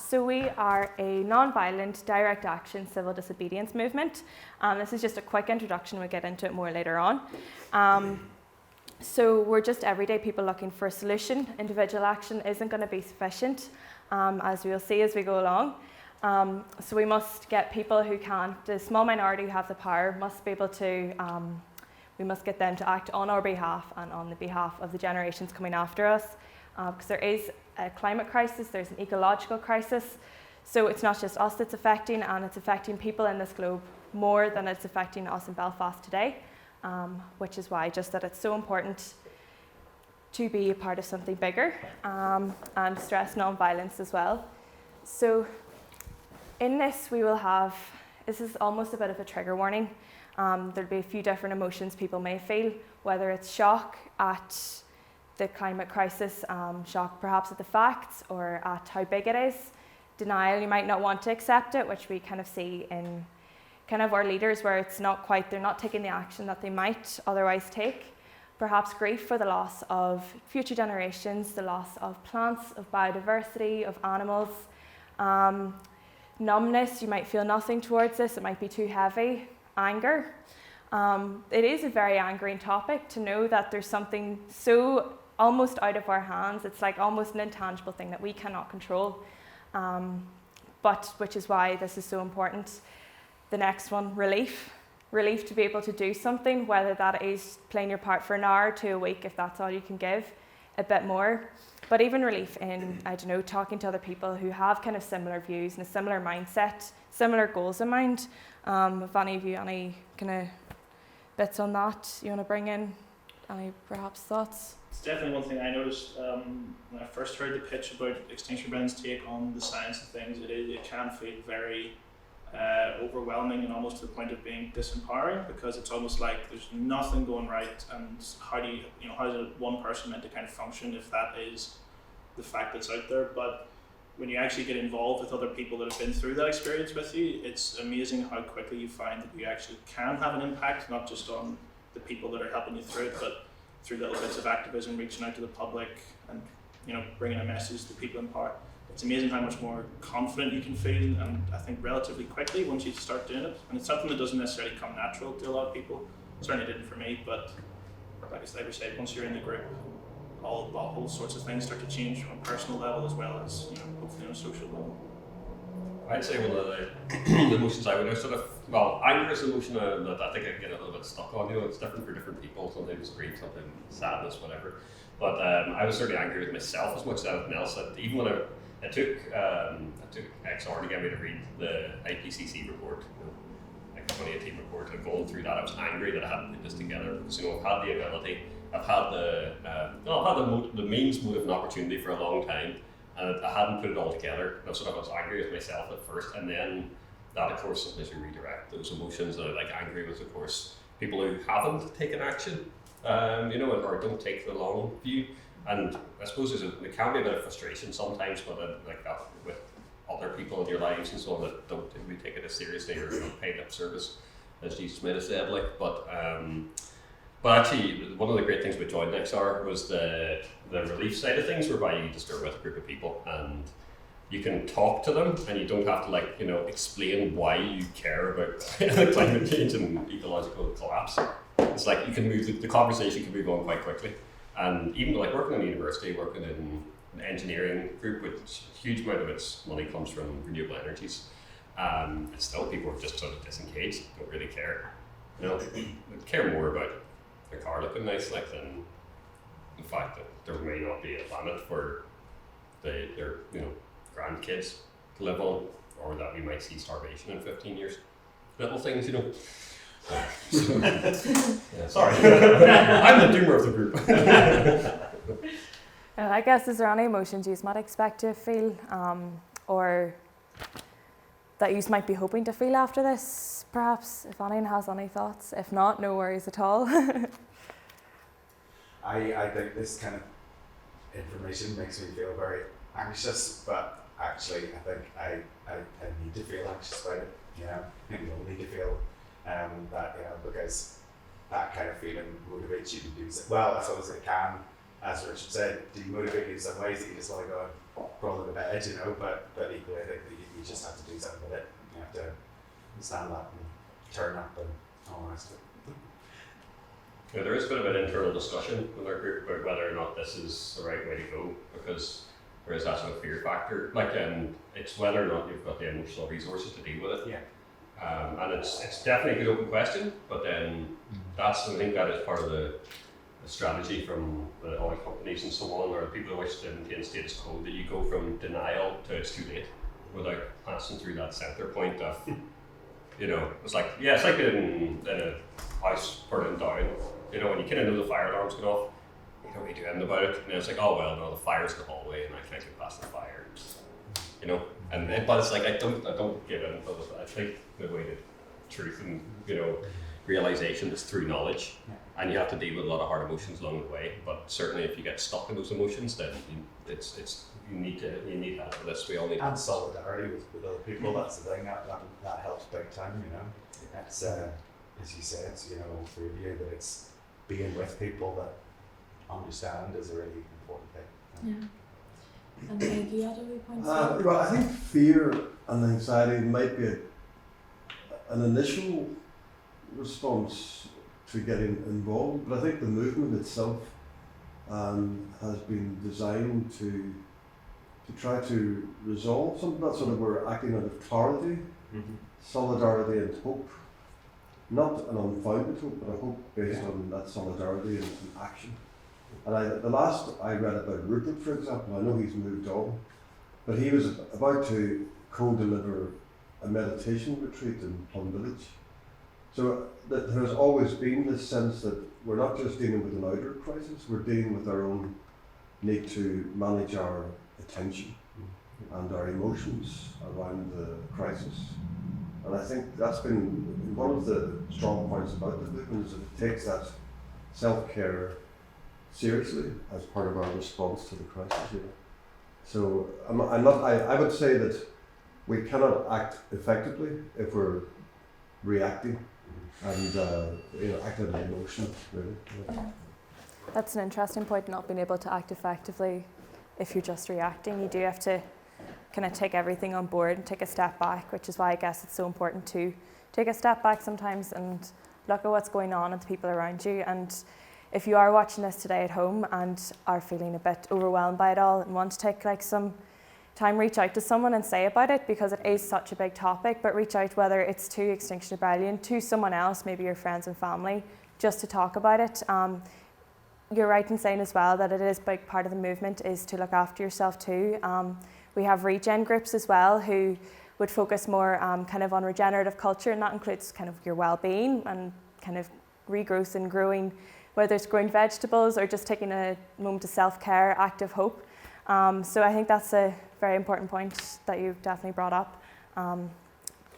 So we are a non-violent, direct action civil disobedience movement. This is just a quick introduction, we'll get into it more later on. So we're just everyday people looking for a solution. Individual action isn't going to be sufficient, as we'll see as we go along. So we must get people who can, the small minority who have the power, must be able to, we must get them to act on our behalf and on the behalf of the generations coming after us. Because there is a climate crisis, there's an ecological crisis. So it's not just us that's affecting, and it's affecting people in this globe more than it's affecting us in Belfast today. Which is why just that it's so important to be a part of something bigger, and stress non-violence as well. So in this we will have, this is almost a bit of a trigger warning. There'll be a few different emotions people may feel, whether it's shock at the climate crisis, shock perhaps at the facts or at how big it is. Denial, you might not want to accept it, which we kind of see in kind of our leaders, where it's not quite, they're not taking the action that they might otherwise take. Perhaps grief for the loss of future generations, the loss of plants, of biodiversity, of animals. Numbness, you might feel nothing towards this, it might be too heavy. Anger. It is a very angering topic to know that there's something so almost out of our hands. It's like almost an intangible thing that we cannot control, but which is why this is so important. The next one, relief. Relief to be able to do something, whether that is playing your part for an hour to a week, if that's all you can give, a bit more. But even relief in, I don't know, talking to other people who have kind of similar views and a similar mindset, similar goals in mind. If any of you, any kind of bits on that you want to bring in, any perhaps thoughts? It's definitely one thing I noticed when I first heard the pitch about Extinction Rebellion's take on the science of things. It can feel very overwhelming and almost to the point of being disempowering, because it's almost like there's nothing going right, and how do you know, how is one person meant to kind of function if that is the fact that's out there? But when you actually get involved with other people that have been through that experience with you, it's amazing how quickly you find that you actually can have an impact, not just on the people that are helping you through it, but through little bits of activism, reaching out to the public, and bringing a message to people in power. It's amazing how much more confident you can feel, and I think relatively quickly once you start doing it. And it's something that doesn't necessarily come natural to a lot of people. It certainly didn't for me, but like I said, once you're in the group, all sorts of things start to change on a personal level as well as hopefully on a social level. I'd say one of the emotions I would anger is an emotion that I think I get a little bit stuck on. It's different for different people. Sometimes grief, sometimes sadness, whatever. But I was certainly angry with myself as much as anything else. That even when I took XR to get me to read the IPCC report, like the 2018 report, and going through that, I was angry that I hadn't put this together, because I've had the ability, I've had the means, motive, and opportunity for a long time, and I hadn't put it all together. And I was angry with myself at first, and then that, of course, sometimes you redirect those emotions. And like angry with, of course, people who haven't taken action, or don't take the long view. And I suppose there can be a bit of frustration sometimes, but like that with other people in your lives and so on that don't really take it as seriously or pay lip service, as Jesus might have said. But actually, one of the great things about joining XR was the relief side of things, whereby you just are with a group of people and you can talk to them, and you don't have to explain why you care about climate change and ecological collapse. It's like you can move the conversation can move on quite quickly. And even like working in a university, working in an engineering group, which a huge amount of its money comes from renewable energies, it's still people are just sort of disengaged, don't really care. They care more about their car looking nice, than the fact that there may not be a planet for their grandkids to live on, or that we might see starvation in 15 years. Little things, Sorry, I'm the doomer of the group. I guess, is there any emotions you might expect to feel, or that you might be hoping to feel after this, perhaps, if anyone has any thoughts? If not, no worries at all. I think this kind of information makes me feel very anxious, but actually I think I need to feel anxious about it, and you'll need to feel that, because that kind of feeling motivates you to do so. Well, I suppose it can, as Richard said, demotivate you in some ways that you just want to go crawl into bed, you know, but equally I think that you just have to do something with it. You have to stand up and turn up and all the rest of it. Yeah, there is a bit of an internal discussion with our group about whether or not this is the right way to go, because there is that sort of fear factor. Like, it's whether or not you've got the emotional resources to deal with it. Yeah. And it's definitely a good open question, but then I think that is part of the strategy from the oil companies and so on, or the people who wish to maintain status quo, that you go from denial to it's too late without passing through that center point of, you know, it's like in a house burning down, you know, when you kind of know the fire alarm's going off, you don't really do anything about it, and then it's like, oh well, no, the fire's in the hallway and I can't get past the fire, you know, but it's like I don't give in, but I think the way to truth and, you know, realization is through knowledge, and you have to deal with a lot of hard emotions along the way, but certainly if you get stuck in those emotions, then you need help for this. We all need and solidarity with other people. That's the thing that helps big time. You know, it's as you said, it's, you know, for you that it's being with people that understand is a really important thing. Yeah. And Meg, you had a wee point. Well, I think fear and anxiety might be an initial response to getting involved, but I think the movement itself has been designed to try to resolve some of that sort of, we're acting out of clarity, solidarity and hope. Not an unfounded hope, but a hope based on that solidarity and action. And the last I read about Rupert, for example, I know he's moved on, but he was about to co-deliver a meditation retreat in Plum Village. So that there has always been this sense that we're not just dealing with an outer crisis, we're dealing with our own need to manage our attention and our emotions around the crisis. And I think that's been one of the strong points about the movement, is that it takes that self-care seriously as part of our response to the crisis. You know? So I would say that we cannot act effectively if we're reacting and acting on emotion, really. Yeah. That's an interesting point, not being able to act effectively if you're just reacting. You do have to kind of take everything on board and take a step back, which is why I guess it's so important to take a step back sometimes and look at what's going on and the people around you. And if you are watching this today at home and are feeling a bit overwhelmed by it all and want to take some time, reach out to someone and say about it, because it is such a big topic, but reach out, whether it's to Extinction Rebellion, to someone else, maybe your friends and family, just to talk about it. You're right in saying as well that it is a big part of the movement is to look after yourself too. We have regen groups as well who would focus more kind of on regenerative culture, and that includes kind of your well-being and kind of regrowth and growing, whether it's growing vegetables or just taking a moment of self-care, active hope. So I think that's a very important point that you've definitely brought up.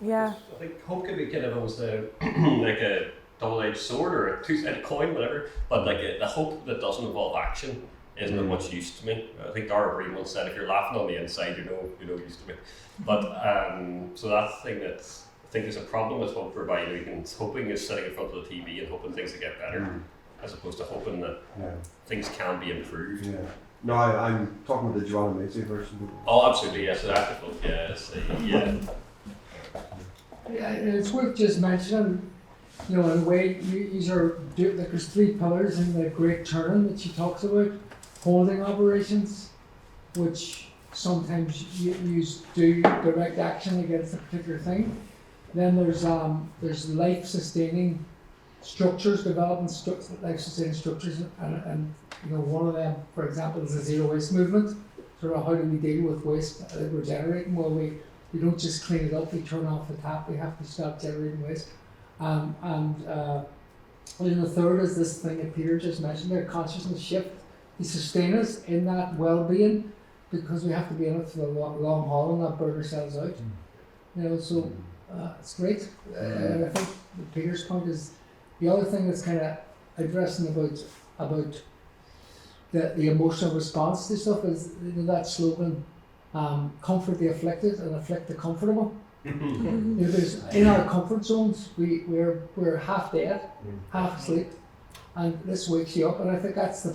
Yeah. I think hope can be kind of almost like a double-edged sword or a two-sided coin, whatever. But like the hope that doesn't involve action isn't of much use to me. I think Dara Breen once said, if you're laughing on the inside, you're no use to me. But so that thing that I think is a problem with hope, whereby you can hoping is sitting in front of the TV and hoping things will get better, as opposed to hoping that things can be improved. Yeah. No, I'm talking about the Joanna Macy version. Oh, absolutely, yes. Yes, yeah. Yeah, it's worth just mentioning, in a way, there's 3 pillars in the Great Turn that she talks about. Holding operations, which sometimes you do direct action against a particular thing. Then there's life-sustaining structures, developing life-sustaining structures, and one of them, for example, is the zero waste movement. Sort of how do we deal with waste that we're generating? Well, we don't just clean it up, we turn off the tap, we have to stop generating waste. And the third is this thing that Peter just mentioned there, consciousness shift. To sustain us in that well-being, because we have to be in it for the long haul and not burn ourselves out. So it's great. And I think Peter's point is the other thing that's kind of interesting about the emotional response to stuff is that slogan, comfort the afflicted and afflict the comfortable. There's in our comfort zones we're half dead, half asleep, and this wakes you up, and I think that's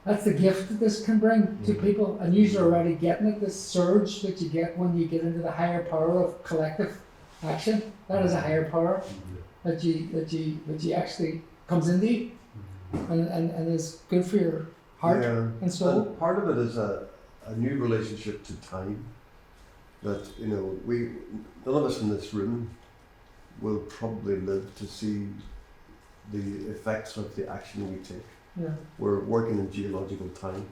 That's the gift that this can bring to people, and you're already getting it. This surge that you get when you get into the higher power of collective action. That is a higher power that you actually comes into you, and is good for your heart and soul. And part of it is a new relationship to time. That none of us in this room will probably live to see the effects of the action we take. Yeah. We're working in geological time.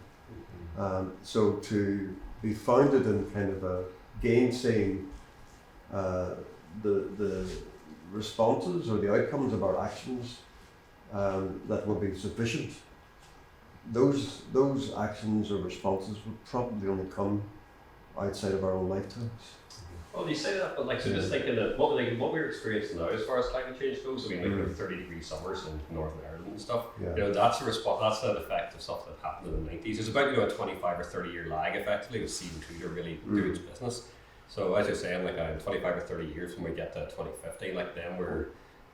So to be founded in kind of a gainsaying the responses or the outcomes of our actions that will be sufficient, those actions or responses will probably only come outside of our own lifetimes. Well, you say that, but like, so just thinking that what we're experiencing now as far as climate change goes, I mean, like 30-degree summers in Northern Ireland and stuff, that's a response, that's an effect of stuff that happened in the 90s. There's about, a 25 or 30 year lag effectively with CO2 to really do its business. So as you're saying, like in 25 or 30 years when we get to 2050, like then we're,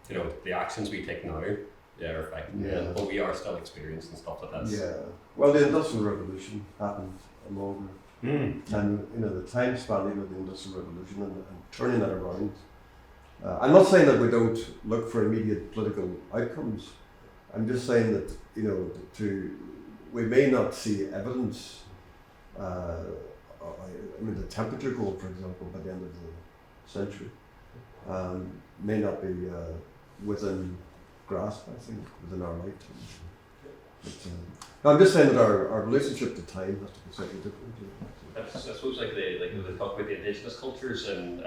the actions we take now, are affecting them, but we are still experiencing stuff that's... Yeah, well, the Industrial Revolution happened a longer time, the time span of the Industrial Revolution and turning that around. I'm not saying that we don't look for immediate political outcomes. I'm just saying that, we may not see evidence, the temperature goal, for example, by the end of the century, may not be within grasp, I think, within our lifetime. But, I'm just saying that our relationship to time has to be slightly different. I suppose like they talk about the indigenous cultures in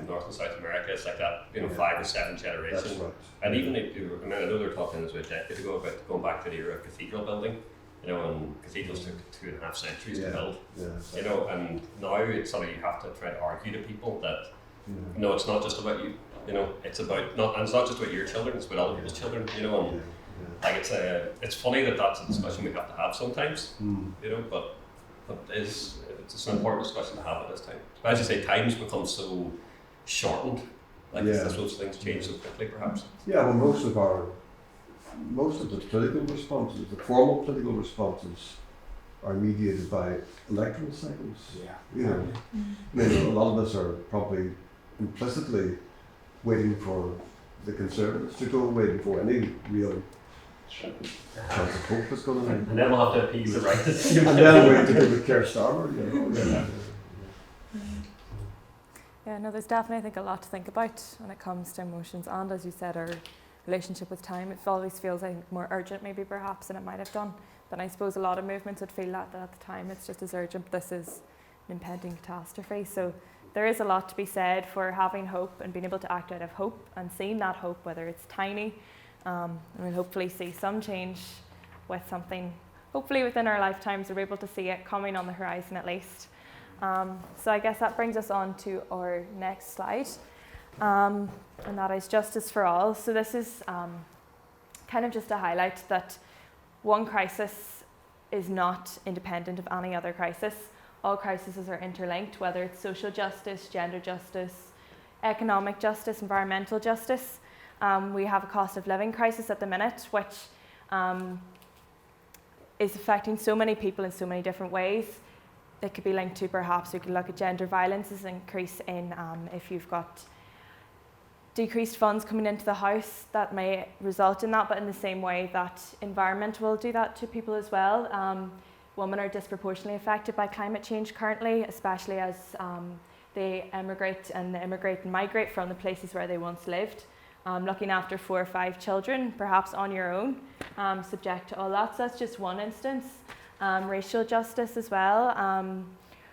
North and South America. It's like that, 5 or 7 generations. That's right. And even if I know they were talking this about a decade ago about going back to the era of cathedral building. And cathedrals took 2.5 centuries to build. Yeah, and now it's something you have to try to argue to people that no, it's not just about you. It's about not, and it's not just about your children. It's about other people's children. And like it's funny that that's a discussion we have to have sometimes. But it's an important discussion to have at this time. But as you say, times become so shortened. Like I suppose things change so quickly, perhaps. Yeah, well, most of the political responses, the formal political responses, are mediated by electoral cycles. A lot of us are probably implicitly waiting for the Conservatives to go, waiting for any real chance of hope is going to end. And then we'll have to appease the right. And then wait to go with Keir Starmer. Yeah, no, there's definitely, I think, a lot to think about when it comes to emotions, and as you said, our relationship with time. It always feels like more urgent, maybe perhaps, than it might have done. But I suppose a lot of movements would feel that at the time it's just as urgent. This is an impending catastrophe. So there is a lot to be said for having hope and being able to act out of hope and seeing that hope, whether it's tiny, and we'll hopefully see some change with something. Hopefully within our lifetimes we're able to see it coming on the horizon at least. So I guess that brings us on to our next slide. And that is justice for all. So this is kind of just to highlight that one crisis is not independent of any other crisis. All crises are interlinked, whether it's social justice, gender justice, economic justice, environmental justice. We have a cost of living crisis at the minute, which is affecting so many people in so many different ways. It could be linked to, perhaps we could look at gender violence as an increase in if you've got decreased funds coming into the house, that may result in that, but in the same way that environment will do that to people as well. Women are disproportionately affected by climate change currently, especially as they immigrate and migrate from the places where they once lived. Looking after 4 or 5 children, perhaps on your own, subject to all that. So that's just one instance. Racial justice as well.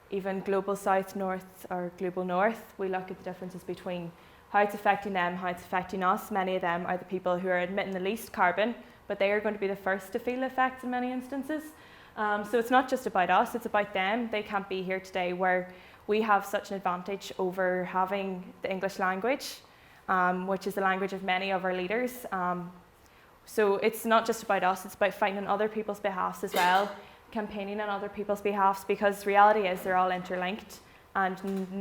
Even global south, north, or global north, we look at the differences between how it's affecting them, how it's affecting us. Many of them are the people who are emitting the least carbon, but they are going to be the first to feel effects in many instances. So it's not just about us, it's about them. They can't be here today, where we have such an advantage over having the English language, which is the language of many of our leaders. So it's not just about us, it's about fighting on other people's behalfs as well, campaigning on other people's behalfs, because reality is they're all interlinked and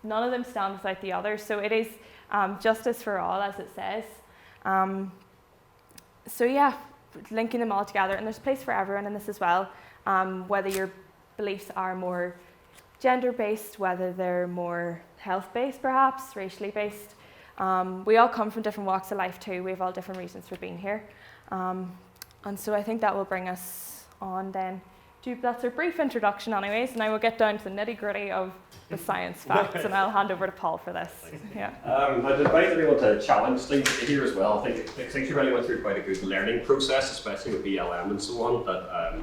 none of them stand without the other. So it is justice for all, as it says. So yeah, linking them all together, and there's a place for everyone in this as well, whether your beliefs are more gender-based, whether they're more health-based perhaps, racially based. We all come from different walks of life too. We have all different reasons for being here. And so I think that will bring us on then. That's a brief introduction anyways, now we'll get down to the nitty-gritty of the science facts, and I'll hand over to Paul for this. Yeah. I'd invite everyone to challenge things here as well. I think Extinction Rebellion went through quite a good learning process, especially with BLM and so on, that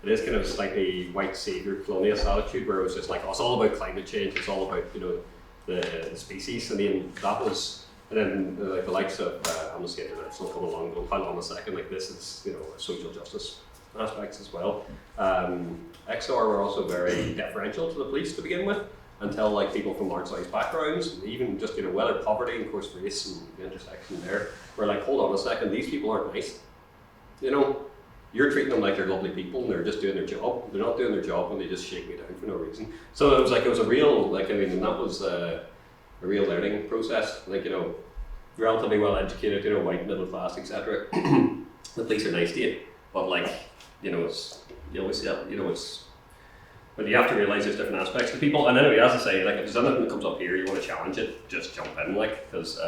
it is kind of a slightly white saviour colonialist attitude where it was just like, oh, it's all about climate change, it's all about, you know, the species. I mean, that was, and then like the likes of Amnesty International come along, don't pile on a second, like this is, you know, social justice aspects as well. XR were also very deferential to the police to begin with, until like people from marginalised backgrounds, even just, you know, whether poverty and of course race and the intersection there, were like, hold on a second, these people aren't nice. You know, you're treating them like they're lovely people and they're just doing their job. They're not doing their job when they just shake me down for no reason. So it was a real, like, I mean, that was a real learning process. Like, you know, relatively well educated, you know, white, middle class, etc. The police are nice to you, but like, you know, it's, you always, you know, it's, but you have to realise there's different aspects to people. And anyway, as I say, like, if there's anything that comes up here, you want to challenge it, just jump in, like, because,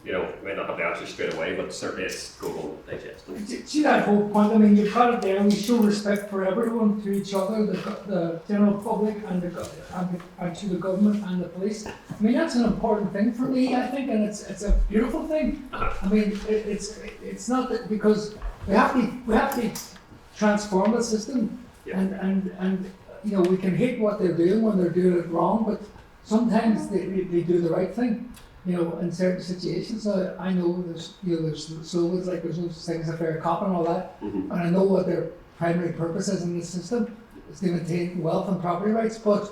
you know, you may not have the answer straight away, but certainly it's global digestion. See that whole point? I mean, you've got it there. We show respect for everyone, to each other, the general public, and to the government and the police. I mean, that's an important thing for me, I think, and it's a beautiful thing. I mean, it's not that, because we have to transform the system, Yeah. and you know, we can hate what they're doing when they're doing it wrong, but sometimes they do the right thing. You know, in certain situations, I know there's slogans like there's no such thing as a fair cop and all that, Mm-hmm. and I know what their primary purpose is in the system, is to maintain wealth and property rights. But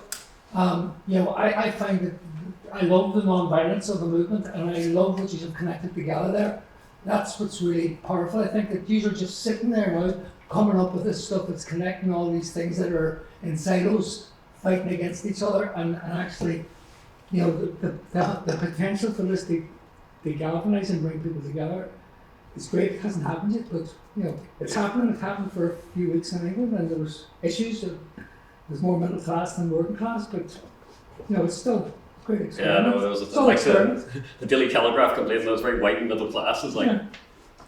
you know, I find that I love the non-violence of the movement, and I love what you have connected together there. That's what's really powerful. I think that you are just sitting there now, coming up with this stuff that's connecting all these things that are in silos, fighting against each other, and actually, you know, the potential for this to galvanise and bring people together is great. It hasn't happened yet, but you know, it's happening. It happened for a few weeks in England, and there was issues. There's more middle class than working class, but you know, it's still a great experiment. Yeah, no, it was Still like experiment. the Daily Telegraph complained that it was very white and middle class. It's like,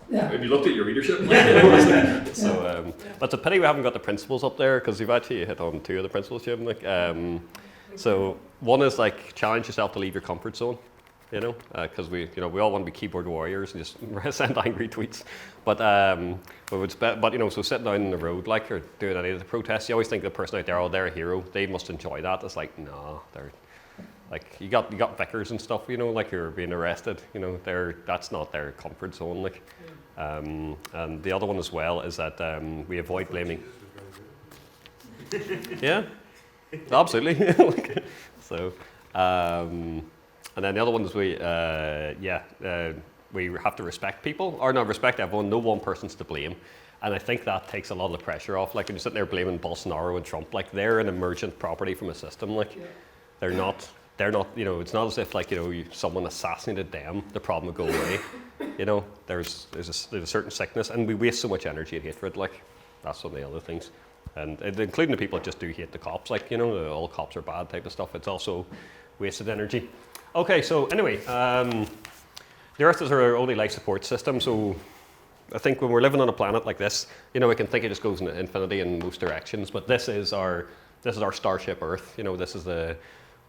Yeah. have you looked at your readership? Like, so, but it's a pity we haven't got the principles up there, because you've actually hit on two of the principles, Jim. Like, so one is like, challenge yourself to leave your comfort zone. You know, because we all want to be keyboard warriors and just send angry tweets. But you know, so sitting down in the road, like, or doing any of the protests, you always think the person out there, oh, they're a hero. They must enjoy that. It's like, nah, they're like, you got vicars and stuff, you know, like, you're being arrested. You know, that's not their comfort zone. Like, and the other one as well is that we avoid blaming. Yeah, absolutely. So. And then the other one is we have to respect people, or not respect everyone. No one person's to blame, and I think that takes a lot of the pressure off. Like, when you're sitting there blaming Bolsonaro and Trump, like, they're an emergent property from a system. Like, they're not. You know, it's not as if, like, you know, someone assassinated them, the problem would go away. You know, there's a certain sickness, and we waste so much energy and hatred. Like, that's one of the other things, and including the people that just do hate the cops. Like, you know, all cops are bad type of stuff. It's also wasted energy. Okay, so anyway, the Earth is our only life support system, so I think when we're living on a planet like this, you know, we can think it just goes into infinity in most directions, but this is our starship Earth. You know, this is the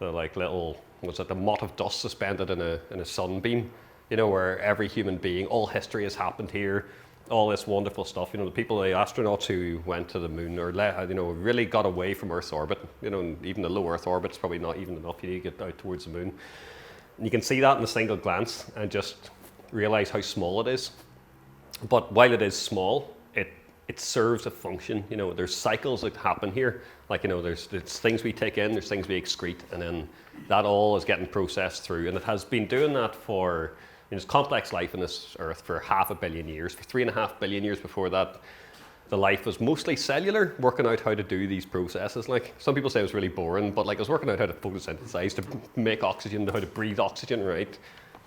like little, what's it, the mote of dust suspended in a sunbeam, you know, where every human being, all history has happened here, all this wonderful stuff. You know, the astronauts who went to the moon, or you know, really got away from Earth's orbit. You know, even the low Earth orbit's probably not even enough. You need to get out towards the moon. And you can see that in a single glance and just realise how small it is. But while it is small, it serves a function. You know, there's cycles that happen here. Like, you know, there's things we take in, there's things we excrete, and then that all is getting processed through. And it has been doing that for, you know, it's complex life on this Earth for 500 million years. For 3.5 billion years before that, the life was mostly cellular, working out how to do these processes. Like, some people say it was really boring, but like, I was working out how to photosynthesize, to make oxygen, how to breathe oxygen, right?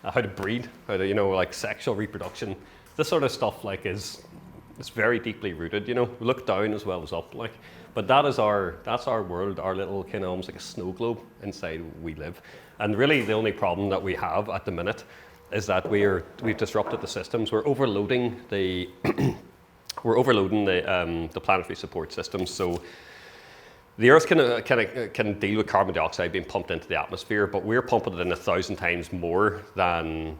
How to breed, how to, you know, like, sexual reproduction, this sort of stuff like it's very deeply rooted. You know, we look down as well as up, like. But that's our world, our little kind of almost like a snow globe inside we live. And really, the only problem that we have at the minute is that we've disrupted the systems. We're overloading the the planetary support systems. So the Earth can deal with carbon dioxide being pumped into the atmosphere, but we're pumping it in 1,000 times more than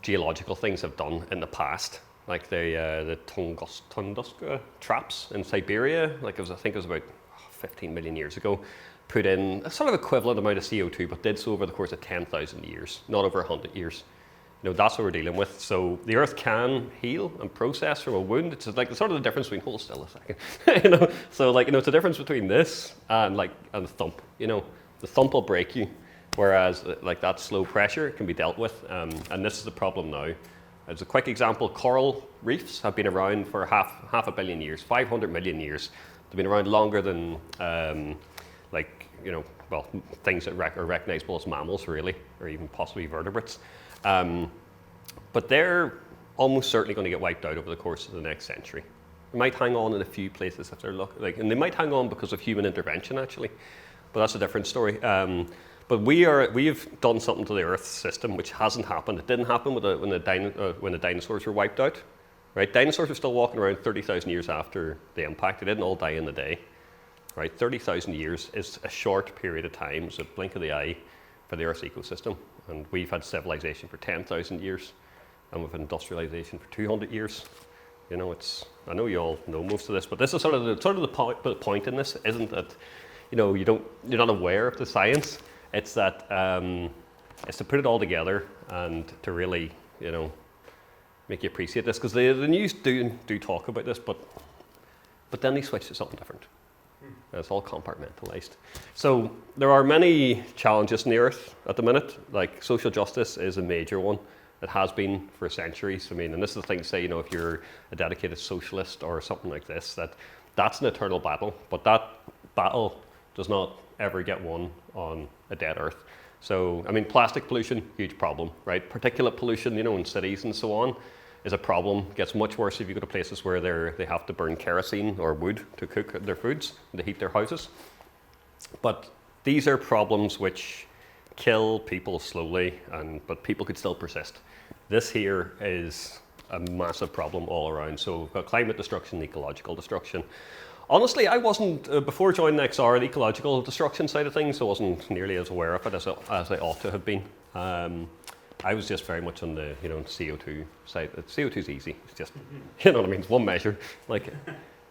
geological things have done in the past. Like the Tunguska traps in Siberia, like I think it was about 15 million years ago, put in a sort of equivalent amount of CO2, but did so over the course of 10,000 years, not over 100 years. You know, that's what we're dealing with. So the Earth can heal and process from a wound. It's like sort of the difference between, hold still a second, you know. So like, you know, it's the difference between this and a thump. You know, the thump will break you, whereas like that slow pressure can be dealt with. And this is the problem now. As a quick example, coral reefs have been around for half a billion years, 500 million years. They've been around longer than, things that are recognizable as mammals, really, or even possibly vertebrates. But they're almost certainly going to get wiped out over the course of the next century. They might hang on in a few places if they're and they might hang on because of human intervention, actually. But that's a different story. But we've done something to the Earth system which hasn't happened. It didn't happen when the dinosaurs were wiped out, right? Dinosaurs are still walking around 30,000 years after the impact. They didn't all die in the day, right? 30,000 years is a short period of time. It's a blink of the eye for the Earth's ecosystem. And we've had civilization for 10,000 years, and we've had industrialization for 200 years. You know, I know you all know most of this, but this is sort of the point in this isn't that, you know, you're not aware of the science. It's that it's to put it all together and to really, you know, make you appreciate this, because the news do talk about this, but then they switch to something different. And it's all compartmentalized. So there are many challenges in the Earth at the minute. Like social justice is a major one. It has been for centuries. I mean, and this is the thing to say, you know, if you're a dedicated socialist or something like this, that's an eternal battle. But that battle does not ever get won on a dead Earth. So, I mean, plastic pollution, huge problem, right? Particulate pollution, you know, in cities and so on, is a problem. It gets much worse if you go to places where they have to burn kerosene or wood to cook their foods and to heat their houses. But these are problems which kill people slowly, but people could still persist. This here is a massive problem all around. So we've got climate destruction, ecological destruction. Honestly, I wasn't, before joining XR, the ecological destruction side of things, I wasn't nearly as aware of it as I ought to have been. I was just very much on the, you know, CO2 side. CO2 is easy. It's just, you know what I mean? It's one measure. Like,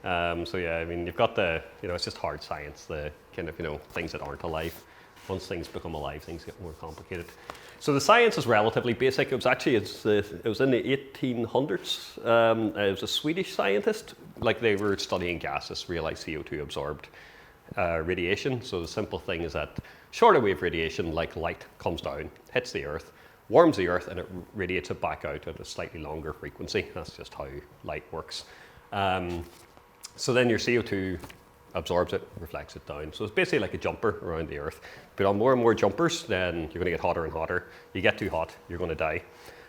so yeah, I mean, you've got the, you know, it's just hard science, the kind of, you know, things that aren't alive. Once things become alive, things get more complicated. So the science is relatively basic. It was actually, it was in the 1800s. It was a Swedish scientist, like they were studying gases, realized CO2 absorbed radiation. So the simple thing is that shorter wave radiation, like light, comes down, hits the Earth, warms the Earth, and it radiates it back out at a slightly longer frequency. That's just how light works. So then your CO2 absorbs it, reflects it down. So it's basically like a jumper around the Earth. Put on more and more jumpers, then you're going to get hotter and hotter. You get too hot, you're going to die.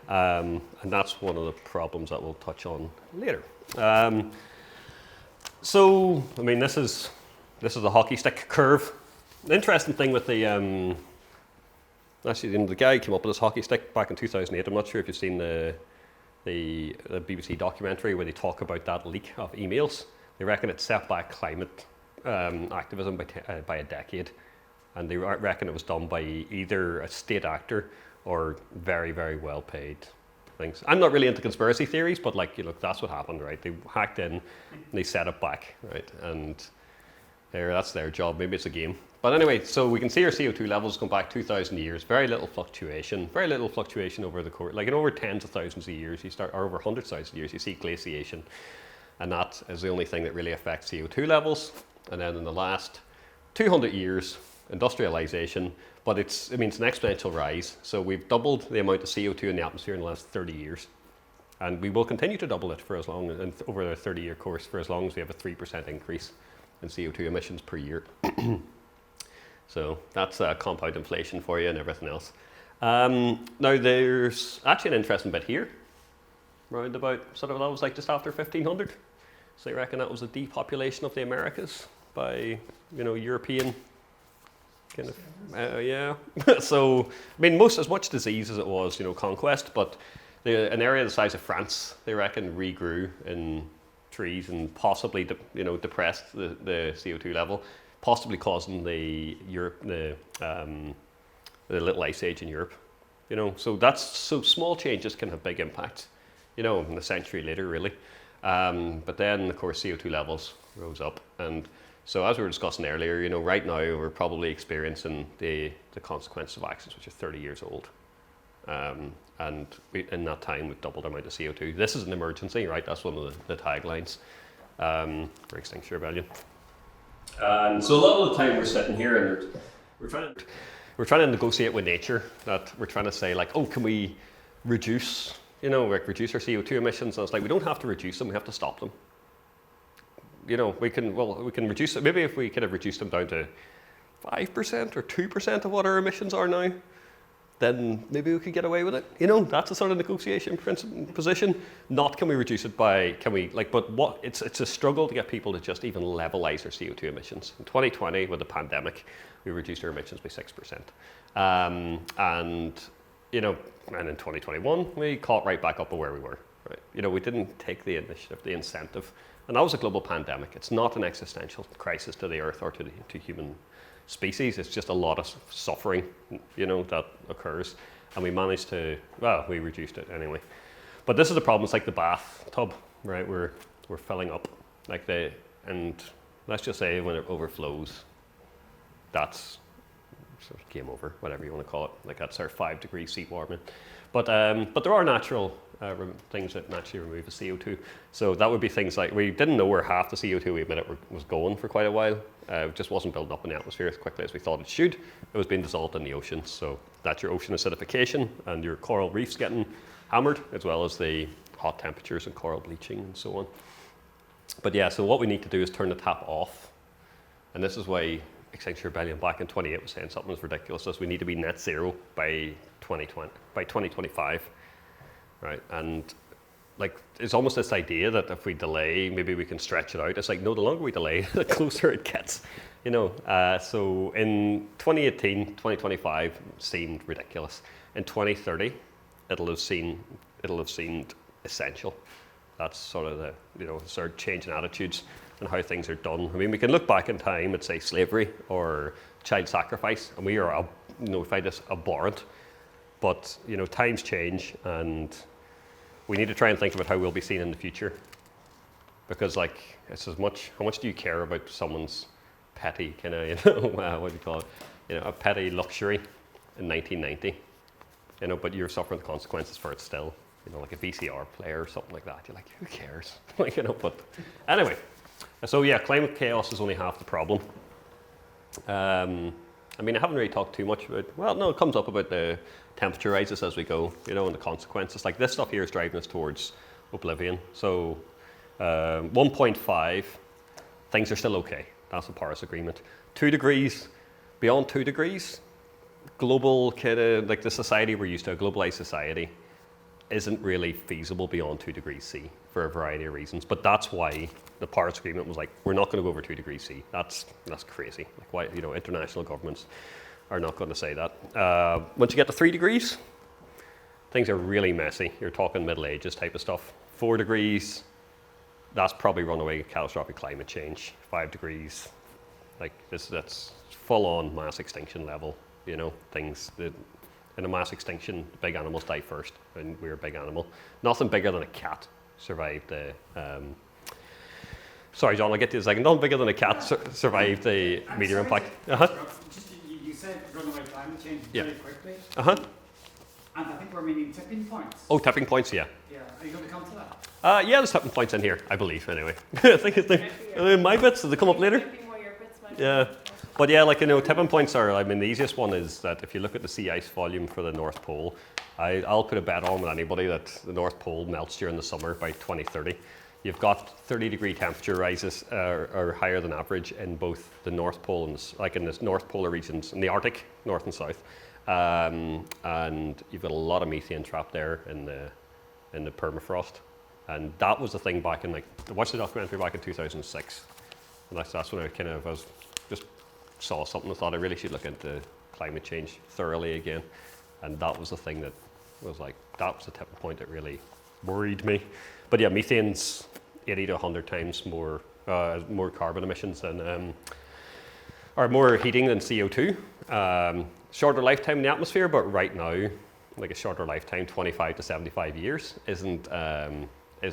And that's one of the problems that we'll touch on later. So, I mean, this is the hockey stick curve. The interesting thing with the actually, the guy came up with this hockey stick back in 2008. I'm not sure if you've seen the BBC documentary where they talk about that leak of emails. They reckon it set back climate activism by a decade, and they reckon it was done by either a state actor or very, very well paid things. I'm not really into conspiracy theories, but like, you know, that's what happened, right? They hacked in, and they set it back, right? And that's their job. Maybe it's a game. But anyway, so we can see our CO2 levels go back 2,000 years. Very little fluctuation over the course, like in over tens of thousands of years, or over 100,000 years, you see glaciation. And that is the only thing that really affects CO2 levels. And then in the last 200 years, industrialization, but it's an exponential rise. So we've doubled the amount of CO2 in the atmosphere in the last 30 years. And we will continue to double it for as long, and over a 30-year course, for as long as we have a 3% increase in CO2 emissions per year. So that's compound inflation for you and everything else. Now there's actually an interesting bit here. round about sort of that was like just after 1500. So they reckon that was a depopulation of the Americas by European kind of yeah. So I mean, as much disease as it was conquest, but an area the size of France they reckon regrew in trees and possibly depressed the CO2 level, possibly causing the little ice age in Europe. So small changes can have big impacts. In a century later, really. But then, of course, CO2 levels rose up. And so as we were discussing earlier, right now we're probably experiencing the consequences of actions which are 30 years old. And in that time, we've doubled the amount of CO2. This is an emergency, right? That's one of the taglines for Extinction Rebellion. And so a lot of the time we're sitting here and we're trying to negotiate with nature. That we're trying to say like, oh, can we reduce our CO2 emissions? And it's like, we don't have to reduce them, we have to stop them. We can reduce it. Maybe if we could have reduced them down to 5% or 2% of what our emissions are now, then maybe we could get away with it. That's a sort of negotiation position. Not can we reduce it by, but it's a struggle to get people to just even levelize their CO2 emissions. In 2020, with the pandemic, we reduced our emissions by 6%. And in 2021, we caught right back up to where we were. Right? We didn't take the initiative, the incentive, and that was a global pandemic. It's not an existential crisis to the Earth or to human species. It's just a lot of suffering, that occurs, and we managed to. Well, we reduced it anyway. But this is the problem. It's like the bathtub, right? We're filling up, and let's just say when it overflows, that's sort of game over, whatever you want to call it. That's our 5 degrees seat warming. But there are natural things that naturally remove the CO2. So that would be things like, we didn't know where half the CO2 we emitted was going for quite a while. It just wasn't building up in the atmosphere as quickly as we thought it should. It was being dissolved in the oceans. So that's your ocean acidification and your coral reefs getting hammered, as well as the hot temperatures and coral bleaching and so on. But yeah, so what we need to do is turn the tap off. And this is why Extinction Rebellion back in 28 was saying something as ridiculous as we need to be net zero by 2025, right? And it's almost this idea that if we delay, maybe we can stretch it out. It's like, no, the longer we delay, the closer it gets, So in 2018, 2025 seemed ridiculous. In 2030, it'll have seemed essential. That's sort of the, sort of change in attitudes and how things are done. I mean, we can look back in time at, say, slavery or child sacrifice, and we find this abhorrent. But, times change, and we need to try and think about how we'll be seen in the future. Because, it's how much do you care about someone's petty kind of, what do you call it? A petty luxury in 1990, but you're suffering the consequences for it still. Like a VCR player or something like that. You're like, who cares? But anyway. So yeah, climate chaos is only half the problem. I haven't really talked too much about, it comes up about the temperature rises as we go, and the consequences. Like this stuff here is driving us towards oblivion. So 1.5, things are still okay. That's the Paris Agreement. 2 degrees, beyond 2 degrees, global kind of, the society we're used to, a globalized society, isn't really feasible beyond 2 degrees C for a variety of reasons. But that's why the Paris Agreement was like, we're not going to go over 2 degrees C. That's crazy. Why, international governments are not going to say that. Once you get to 3 degrees, things are really messy. You're talking Middle Ages type of stuff. 4 degrees, that's probably runaway catastrophic climate change. 5 degrees, that's full on mass extinction level, things that, in a mass extinction, big animals die first, and we're a big animal. Nothing bigger than a cat survived the. Sorry, John, I'll get to you in a second. Nothing bigger than a cat survived the meteor impact. You said runaway climate change very quickly. And I think we're meaning tipping points. Oh, tipping points, yeah. Yeah, are you going to come to that? Yeah, there's tipping points in here, I believe, anyway. I think it's my bits, do they come up later? Yeah. But yeah, tipping points are, the easiest one is that if you look at the sea ice volume for the North Pole, I'll put a bet on with anybody that the North Pole melts during the summer by 2030. You've got 30-degree temperature rises are higher than average in both the North Pole and in the North Polar regions, in the Arctic, north and south. And you've got a lot of methane trapped there in the in the permafrost. And that was the thing back in, like, I watched the documentary back in 2006. And that's when I was just saw something and thought I really should look into climate change thoroughly again. And that was the thing that was like, that was the tipping point that really worried me. But yeah, methane's 80 to 100 times more carbon emissions than, or more heating than CO2. Shorter lifetime in the atmosphere, but right now, like a shorter lifetime, 25 to 75 years, isn't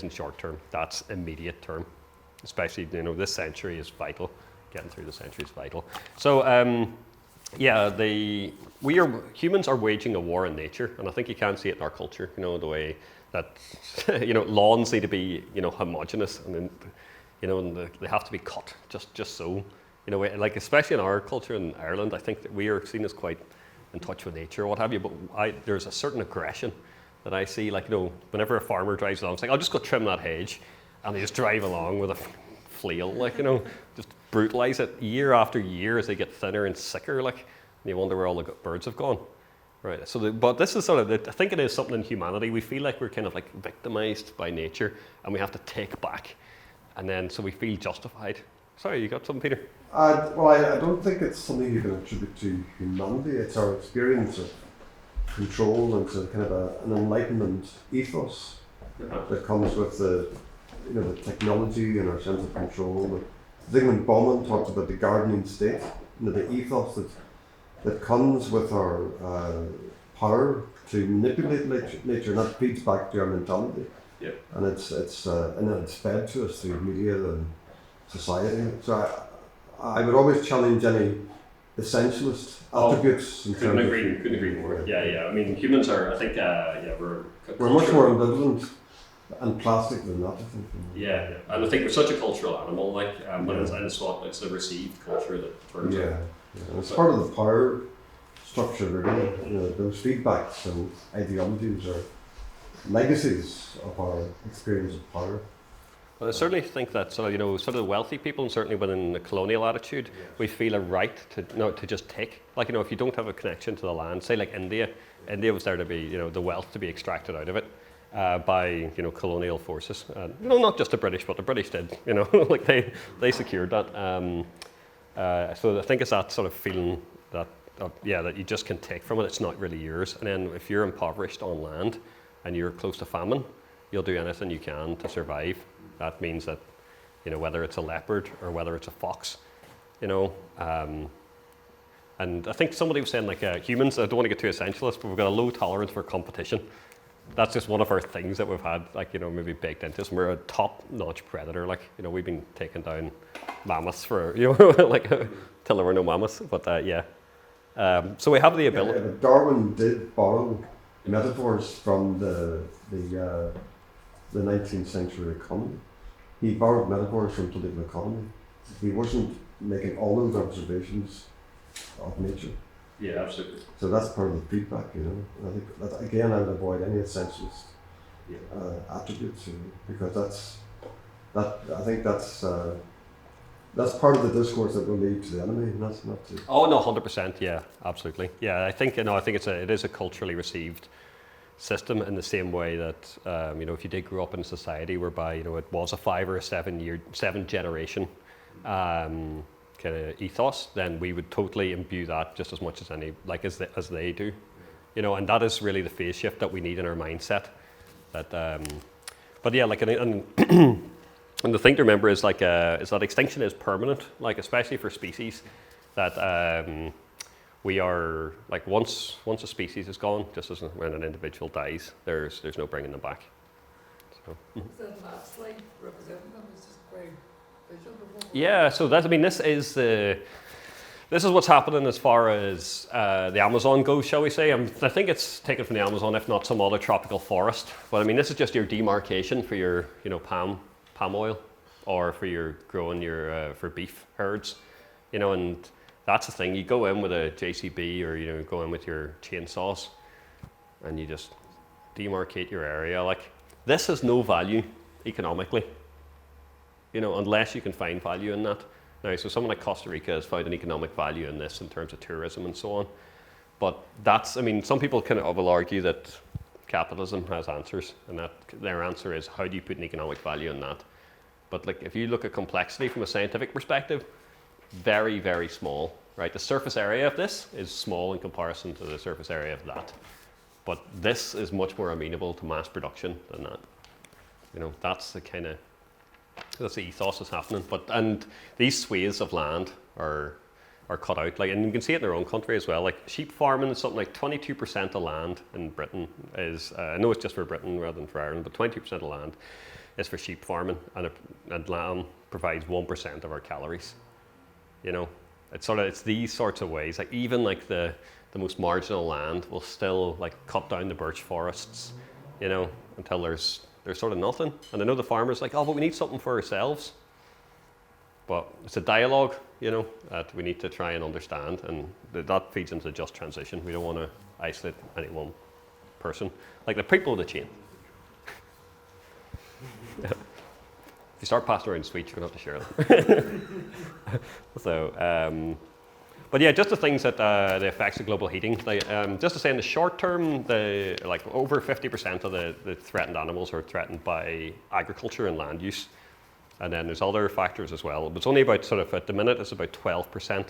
short term. That's immediate term. Especially, this century is vital. Getting through the century is vital. So, humans are waging a war in nature, and I think you can see it in our culture. The way that lawns need to be homogeneous, and then and they have to be cut just so. Like especially in our culture in Ireland, I think that we are seen as quite in touch with nature or what have you. But there's a certain aggression that I see. Like whenever a farmer drives along, it's like, I'll just go trim that hedge, and they just drive along with a flail, just brutalise it year after year as they get thinner and sicker. And you wonder where all the birds have gone. Right. So, but this is sort of, I think it is something in humanity. We feel like we're kind of like victimised by nature, and we have to take back, and then so we feel justified. Sorry, you got something, Peter? Well, I don't think it's something you can attribute to humanity. It's our experience of control, and it's a kind of an enlightenment ethos that comes with the technology and our sense of control. Zygmunt Bauman talks about the gardening state, the ethos that comes with our power to manipulate nature, and that feeds back to our mentality. Yeah. And it's fed to us through media and society. So I would always challenge any essentialist attributes. Couldn't agree more. Yeah. I mean, humans are, I think, we're much more ambivalent and plastic than that, I think. Yeah. And I think we're such a cultural animal, but it's a received culture that turns out. Yeah. It's part of the power structure, really. Those feedbacks and ideologies are legacies of our experience of power. Well, I certainly think that sort of the wealthy people, and certainly within the colonial attitude, we feel a right to just take. If you don't have a connection to the land, say like India was there to be, the wealth to be extracted out of it by colonial forces. Not just the British, but the British did. They secured that. So I think it's that sort of feeling that that you just can take from it. It's not really yours. And then if you're impoverished on land and you're close to famine, you'll do anything you can to survive. That means that, whether it's a leopard or whether it's a fox, and I think somebody was saying humans, I don't want to get too essentialist, but we've got a low tolerance for competition. That's just one of our things that we've had, maybe baked into us. And we're a top-notch predator. We've been taking down mammoths for, till there were no mammoths. But so we have the ability. But Darwin did borrow metaphors from the 19th century economy. He borrowed metaphors from political economy. He wasn't making all those observations of nature. Yeah, absolutely. So that's part of the feedback, I think that, again, I would avoid any essentialist attributes, because I think that's part of the discourse that will lead to the enemy, and that's not to. Oh no, 100%. Yeah, absolutely. Yeah, I think it is a culturally received system in the same way that if you did grow up in a society whereby it was a 5 or a 7 generation kind of ethos, then we would totally imbue that just as much as as they do, and that is really the phase shift that we need in our mindset. That, but yeah, and the thing to remember is that extinction is permanent, especially for species that. We are once a species is gone, just as when an individual dies, there's no bringing them back. So. Is that last slide representing them? It's just quite visual. Yeah. So this is what's happening as far as the Amazon goes, shall we say? I think it's taken from the Amazon, if not some other tropical forest. But this is just your demarcation for your palm oil, or for your growing your for beef herds, and. That's the thing. You go in with a JCB, or go in with your chainsaws, and you just demarcate your area. This has no value economically, unless you can find value in that. Now, so someone like Costa Rica has found an economic value in this in terms of tourism and so on. But some people will argue that capitalism has answers, and that their answer is how do you put an economic value in that? But like if you look at complexity from a scientific perspective, very, very small, right? The surface area of this is small in comparison to the surface area of that. But this is much more amenable to mass production than that. You know, that's the kind of, that's the ethos that's happening. And these swathes of land are cut out, like, and you can see it in their own country as well. Like sheep farming is something like 22% of land in Britain is, I know it's just for Britain rather than for Ireland, but 22% of land is for sheep farming, and lamb provides 1% of our calories. You know, it's these sorts of ways. Like even like the most marginal land will still like cut down the birch forests, you know, until there's sort of nothing. And I know the farmers like, oh, but we need something for ourselves. But it's a dialogue, you know, that we need to try and understand, and that feeds into the just transition. We don't want to isolate any one person, like the people of the chain. Yeah. If you start passing around sweets, you're going to have to share them. So, but yeah, just the things that the effects of global heating. Like, just to say, in the short term, like over 50% of the threatened animals are threatened by agriculture and land use, and then there's other factors as well. It's only about sort of at the minute it's about 12%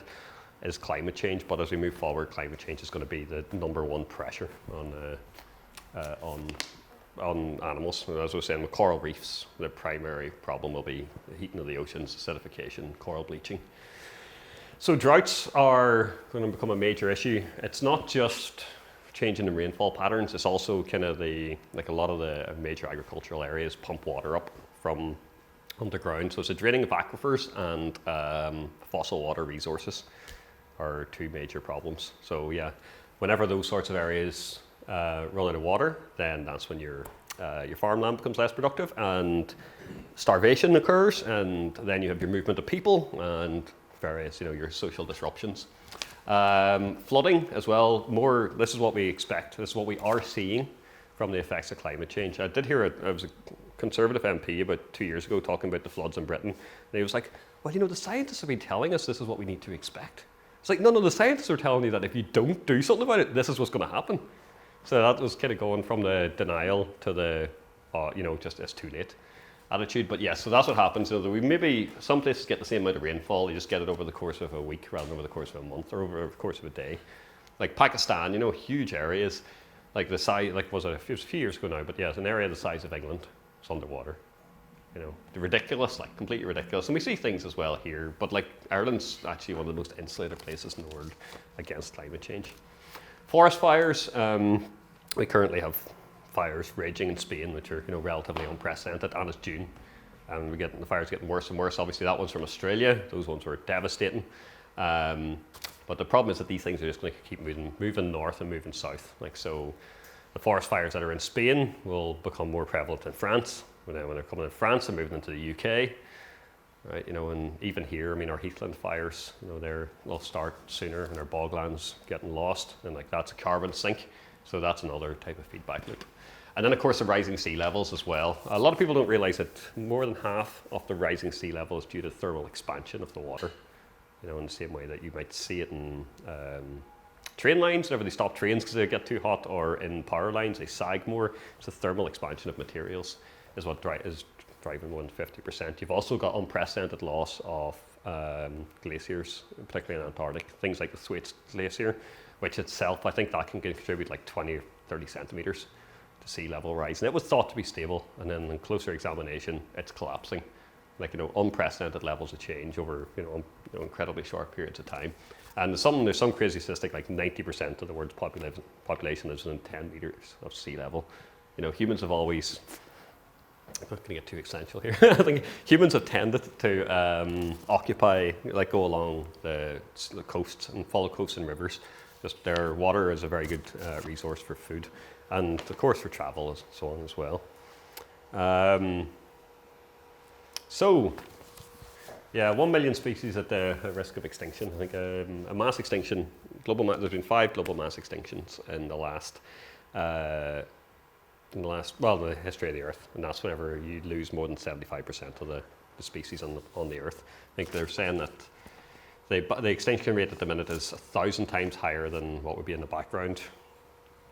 is climate change, but as we move forward, climate change is going to be the number one pressure on animals. As I was saying, with coral reefs, the primary problem will be the heating of the oceans, acidification, coral bleaching. So droughts are going to become a major issue. It's not just changing the rainfall patterns, it's also kind of like a lot of the major agricultural areas pump water up from underground. So it's a draining of aquifers, and fossil water resources are two major problems. So yeah, whenever those sorts of areas run out of water, then that's when your farmland becomes less productive, and starvation occurs, and then you have your movement of people and various, you know, your social disruptions. Flooding as well. This is what we expect. This is what we are seeing from the effects of climate change. I did hear I was a Conservative MP about 2 years ago talking about the floods in Britain, and he was like, well, you know, the scientists have been telling us this is what we need to expect. It's like, no, the scientists are telling you that if you don't do something about it, this is what's going to happen. So that was kind of going from the denial to the, you know, just it's too late attitude. But yes, so that's what happens. So that we maybe some places get the same amount of rainfall, you just get it over the course of a week rather than over the course of a month or over the course of a day. Like Pakistan, you know, huge areas, like the size, like it was a few years ago now, but yeah, it's an area the size of England. It's underwater. You know, ridiculous, like completely ridiculous. And we see things as well here, but like Ireland's actually one of the most insulated places in the world against climate change. Forest fires, we currently have fires raging in Spain, which are, you know, relatively unprecedented, and it's June, and the fires getting worse and worse. Obviously, that one's from Australia; those ones were devastating. But the problem is that these things are just going to keep moving north and moving south. Like so, the forest fires that are in Spain will become more prevalent in France. When they're coming in France and moving into the UK, right? You know, and even here, I mean, our heathland fires, you know, they'll start sooner, and our boglands getting lost, and like that's a carbon sink. So that's another type of feedback loop. And then, of course, the rising sea levels as well. A lot of people don't realise that more than half of the rising sea level is due to thermal expansion of the water. You know, in the same way that you might see it in train lines, whenever they stop trains because they get too hot, or in power lines, they sag more. It's the thermal expansion of materials is what is driving more than 50%. You've also got unprecedented loss of glaciers, particularly in Antarctic. Things like the Thwaites Glacier, which itself, I think that can contribute like 20 or 30 centimetres to sea level rise. And it was thought to be stable, and then in closer examination, it's collapsing. Like, you know, unprecedented levels of change over, you know, incredibly short periods of time. And there's some crazy statistic, like 90% of the world's population lives within 10 metres of sea level. You know, humans have always, I'm not going to get too existential here. I think humans have tended to occupy, like go along the coasts and follow coasts and rivers. Just their water is a very good resource for food, and of course for travel and so on as well. So, yeah, 1 million species at the risk of extinction. I think a mass extinction, there's been 5 global mass extinctions in the history of the Earth, and that's whenever you lose more than 75% of the species on the Earth. I think they're saying that the extinction rate at the minute is 1,000 times higher than what would be in the background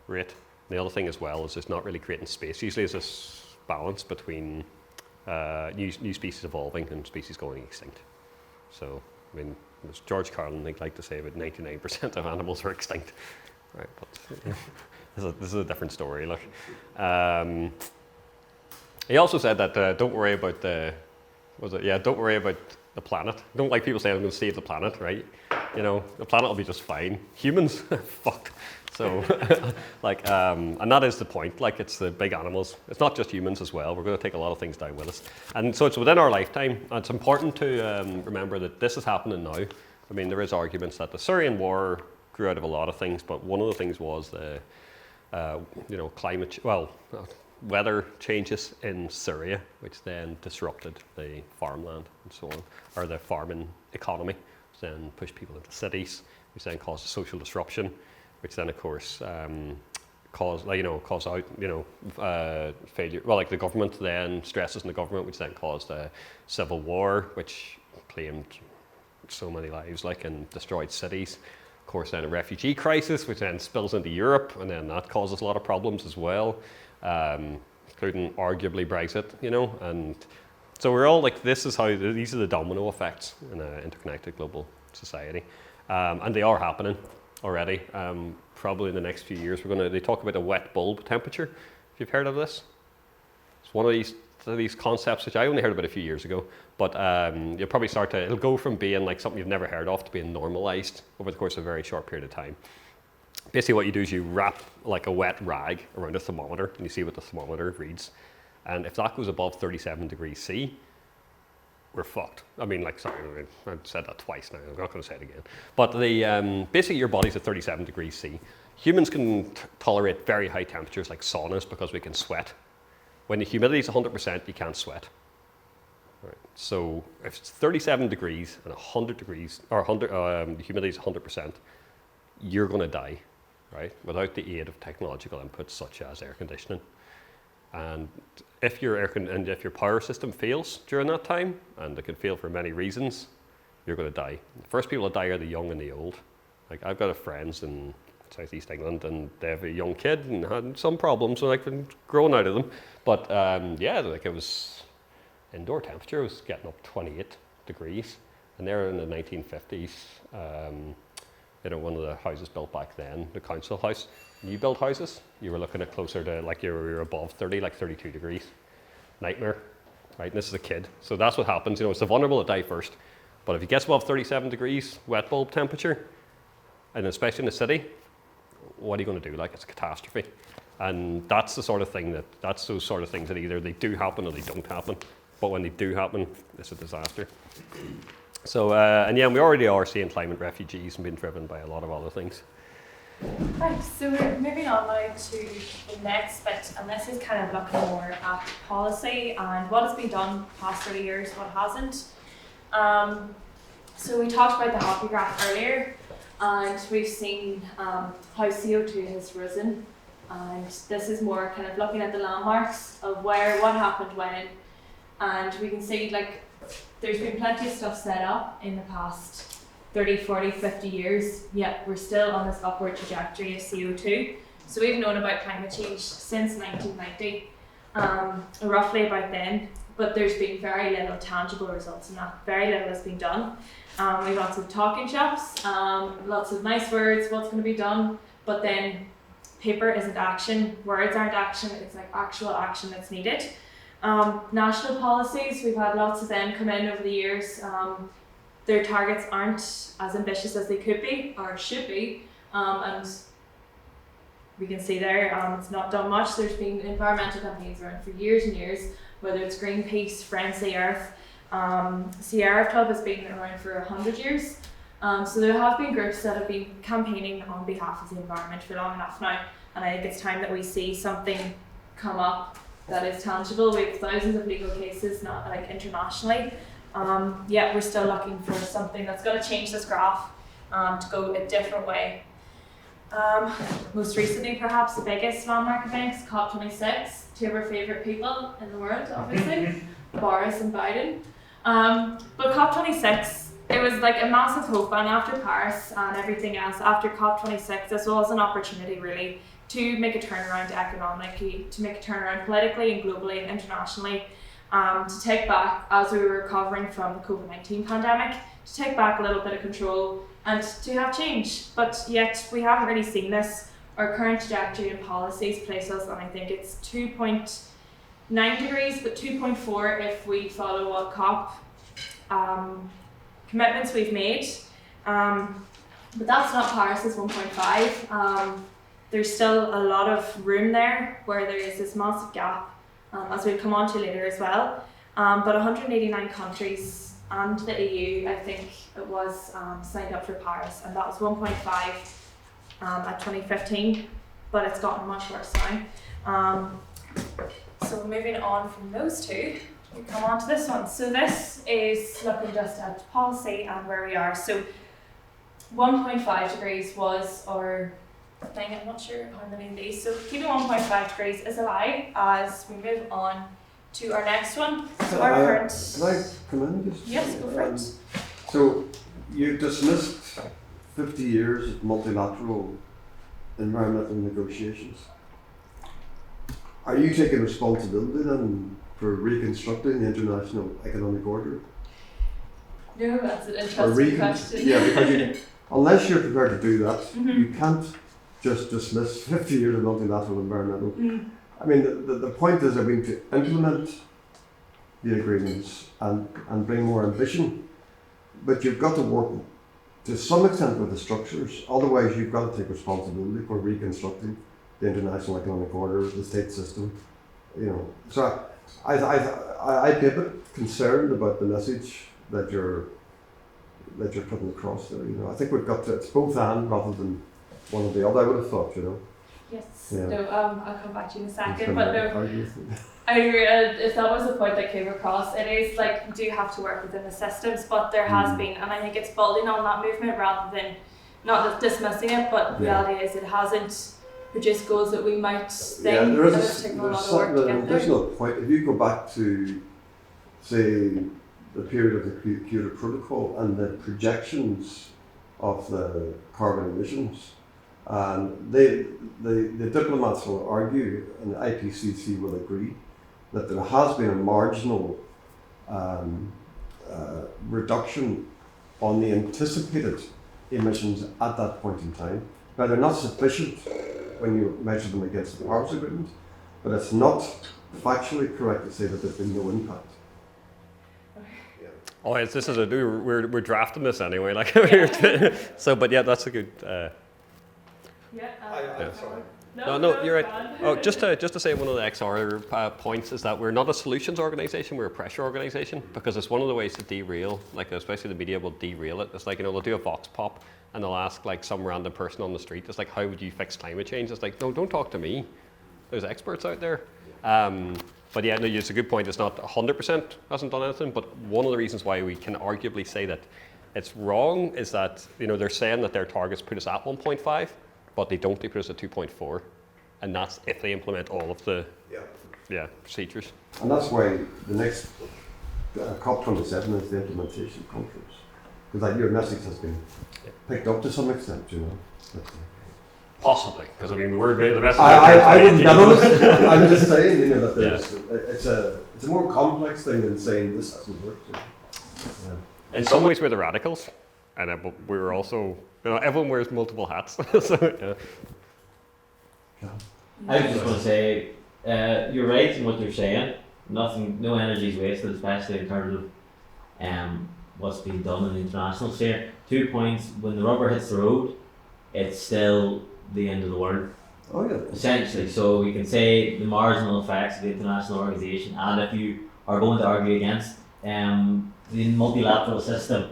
rate. The other thing as well is it's not really creating space. Usually there's this balance between new species evolving and species going extinct. So, I mean, as George Carlin, they'd like to say about 99% of animals are extinct. Right, but you know, this is a different story. Like, he also said that don't worry about don't worry about the planet. Don't like people saying I'm going to save the planet, right? You know, the planet will be just fine. Humans, fucked. So, like, and that is the point. Like, it's the big animals. It's not just humans as well. We're going to take a lot of things down with us. And so it's within our lifetime. And it's important to remember that this is happening now. I mean, there is arguments that the Syrian war grew out of a lot of things, but one of the things was the, weather changes in Syria, which then disrupted the farmland and so on, or the farming economy, which then pushed people into cities, which then caused a social disruption, which then, of course, caused failure. Well, like the government then stresses in the government, which then caused a civil war, which claimed so many lives, like, and destroyed cities. Of course, then a refugee crisis, which then spills into Europe, and then that causes a lot of problems as well, including arguably Brexit, you know. And so we're all like, these are the domino effects in an interconnected global society, and they are happening already. Probably in the next few years, they talk about a wet bulb temperature. If you've heard of this, it's one of these concepts which I only heard about a few years ago, but you'll probably it'll go from being like something you've never heard of to being normalized over the course of a very short period of time. Basically what you do is you wrap like a wet rag around a thermometer and you see what the thermometer reads. And if that goes above 37 degrees C, we're fucked. I mean, like, sorry, I've said that twice now, I'm not going to say it again. But basically your body's at 37 degrees C. Humans can tolerate very high temperatures like saunas because we can sweat. When the humidity is 100%, you can't sweat. Right. So if it's 37 degrees and 100 degrees, or the humidity is 100%, you're going to die, right? Without the aid of technological inputs such as air conditioning. And if your power system fails during that time, and it can fail for many reasons, you're going to die. The first people to die are the young and the old. Like, I've got friends in Southeast England, and they have a young kid and had some problems, so like growing out of them. But it was indoor temperature was getting up 28 degrees, and they're in the 1950s. One of the houses built back then, the council house, new built houses, you were looking at closer to like you were above 30, like 32 degrees. Nightmare, right? And this is a kid, so that's what happens. It's the vulnerable that die first. But if it gets above 37 degrees wet bulb temperature, and especially in the city, what are you going to do? Like, it's a catastrophe. And that's those sort of things that either they do happen or they don't happen. But when they do happen, it's a disaster. So, we already are seeing climate refugees and being driven by a lot of other things. Right, so we're moving on now to the next bit, and this is kind of looking more at policy and what has been done the past 30 years, what hasn't. So we talked about the hockey graph earlier, and we've seen how CO2 has risen, and this is more kind of looking at the landmarks of what happened when, and we can see like there's been plenty of stuff set up in the past 30, 40, 50 years, yet we're still on this upward trajectory of CO2. So we've known about climate change since 1990, roughly about then, but there's been very little tangible results in that. Very little has been done. We have lots of talking shops, lots of nice words, what's going to be done, but then paper isn't action, words aren't action, it's like actual action that's needed. National policies, we've had lots of them come in over the years. Their targets aren't as ambitious as they could be or should be, and we can see there it's not done much. There's been environmental campaigns around for years and years, whether it's Greenpeace, Friends of the Earth. Sierra Club has been around for 100 years. So there have been groups that have been campaigning on behalf of the environment for long enough now, and I think it's time that we see something come up that is tangible. We have thousands of legal cases, not like internationally. Yet we're still looking for something that's going to change this graph to go a different way. Most recently, perhaps the biggest landmark event, COP26, two of our favourite people in the world, obviously, Boris and Biden. But COP26, it was like a massive hope, and after Paris and everything else, after COP26, this was an opportunity really to make a turnaround economically, to make a turnaround politically and globally and internationally, to take back, as we were recovering from the COVID-19 pandemic, to take back a little bit of control and to have change. But yet we haven't really seen this. Our current trajectory and policies place us, and I think it's 2.9 degrees, but 2.4 if we follow what COP commitments we've made. But that's not Paris's 1.5. There's still a lot of room there where there is this massive gap, as we'll come on to later as well. But 189 countries and the EU, I think it was, signed up for Paris, and that was 1.5 at 2015, but it's gotten much worse now. So moving on from those two, we come on to this one. So this is looking just at policy and where we are. So 1.5 degrees was our thing. I'm not sure how many of these. So keeping 1.5 degrees is a lie as we move on to our next one. So our current... Can I come in? Yes, go for it. So you dismissed 50 years of multilateral environmental negotiations. Are you taking responsibility then for reconstructing the international economic order? No, that's an interesting question. Yeah, because unless you're prepared to do that, you can't just dismiss 50 years of multilateral environmental. I mean, the point is, I mean, to implement the agreements and bring more ambition, but you've got to work to some extent with the structures. Otherwise, you've got to take responsibility for reconstructing the international economic order, the state system. You know, so I'd be a bit concerned about the message that you're putting across there. You know, I think we've got to, it's both and rather than one or the other. I would have thought, you know. Yes. Yeah. No. I'll come back to you in a second. But no, I agree. If that was the point that came across, it is like you do have to work within the systems, but there has been, and I think it's building on that movement rather than not dismissing it. But the reality is, it hasn't produced goals that we might think that have taken a lot of work to get there. There's no point. If you go back to, say, the period of the Kyoto Protocol and the projections of the carbon emissions, and the diplomats will argue, and the IPCC will agree, that there has been a marginal reduction on the anticipated emissions at that point in time. Now, they're not sufficient when you measure them against the Paris Agreement, but it's not factually correct to say that there's been no impact. Oh, this is we're drafting this anyway, like so. But yeah, that's a good. Sorry. No, you're right. Oh, just to say one of the XR points is that we're not a solutions organisation, we're a pressure organisation, because it's one of the ways to derail, like especially the media will derail it. It's like, you know, they'll do a vox pop and they'll ask like some random person on the street, it's like, how would you fix climate change? It's like, no, don't talk to me. There's experts out there. But yeah, no, it's a good point. It's not 100% hasn't done anything, but one of the reasons why we can arguably say that it's wrong is that, you know, they're saying that their targets put us at 1.5, but they don't, they put us at 2.4. And that's if they implement all of the procedures. And that's why the next COP27 is the implementation conference. Because like your message has been picked up to some extent, you know. Possibly, because I mean we're the best. I wouldn't bet on it. I'm just saying, you know, that there's it's a more complex thing than saying this hasn't worked. In some ways, we're the radicals, and but we're also, you know, everyone wears multiple hats. So, I was just going to say, you're right in what you're saying. No energy is wasted, especially in terms of what's being done in the international sphere. 2 points: when the rubber hits the road, it's still the end of the world. Oh yeah. Essentially, so we can say the marginal effects of the international organisation, and if you are going to argue against the multilateral system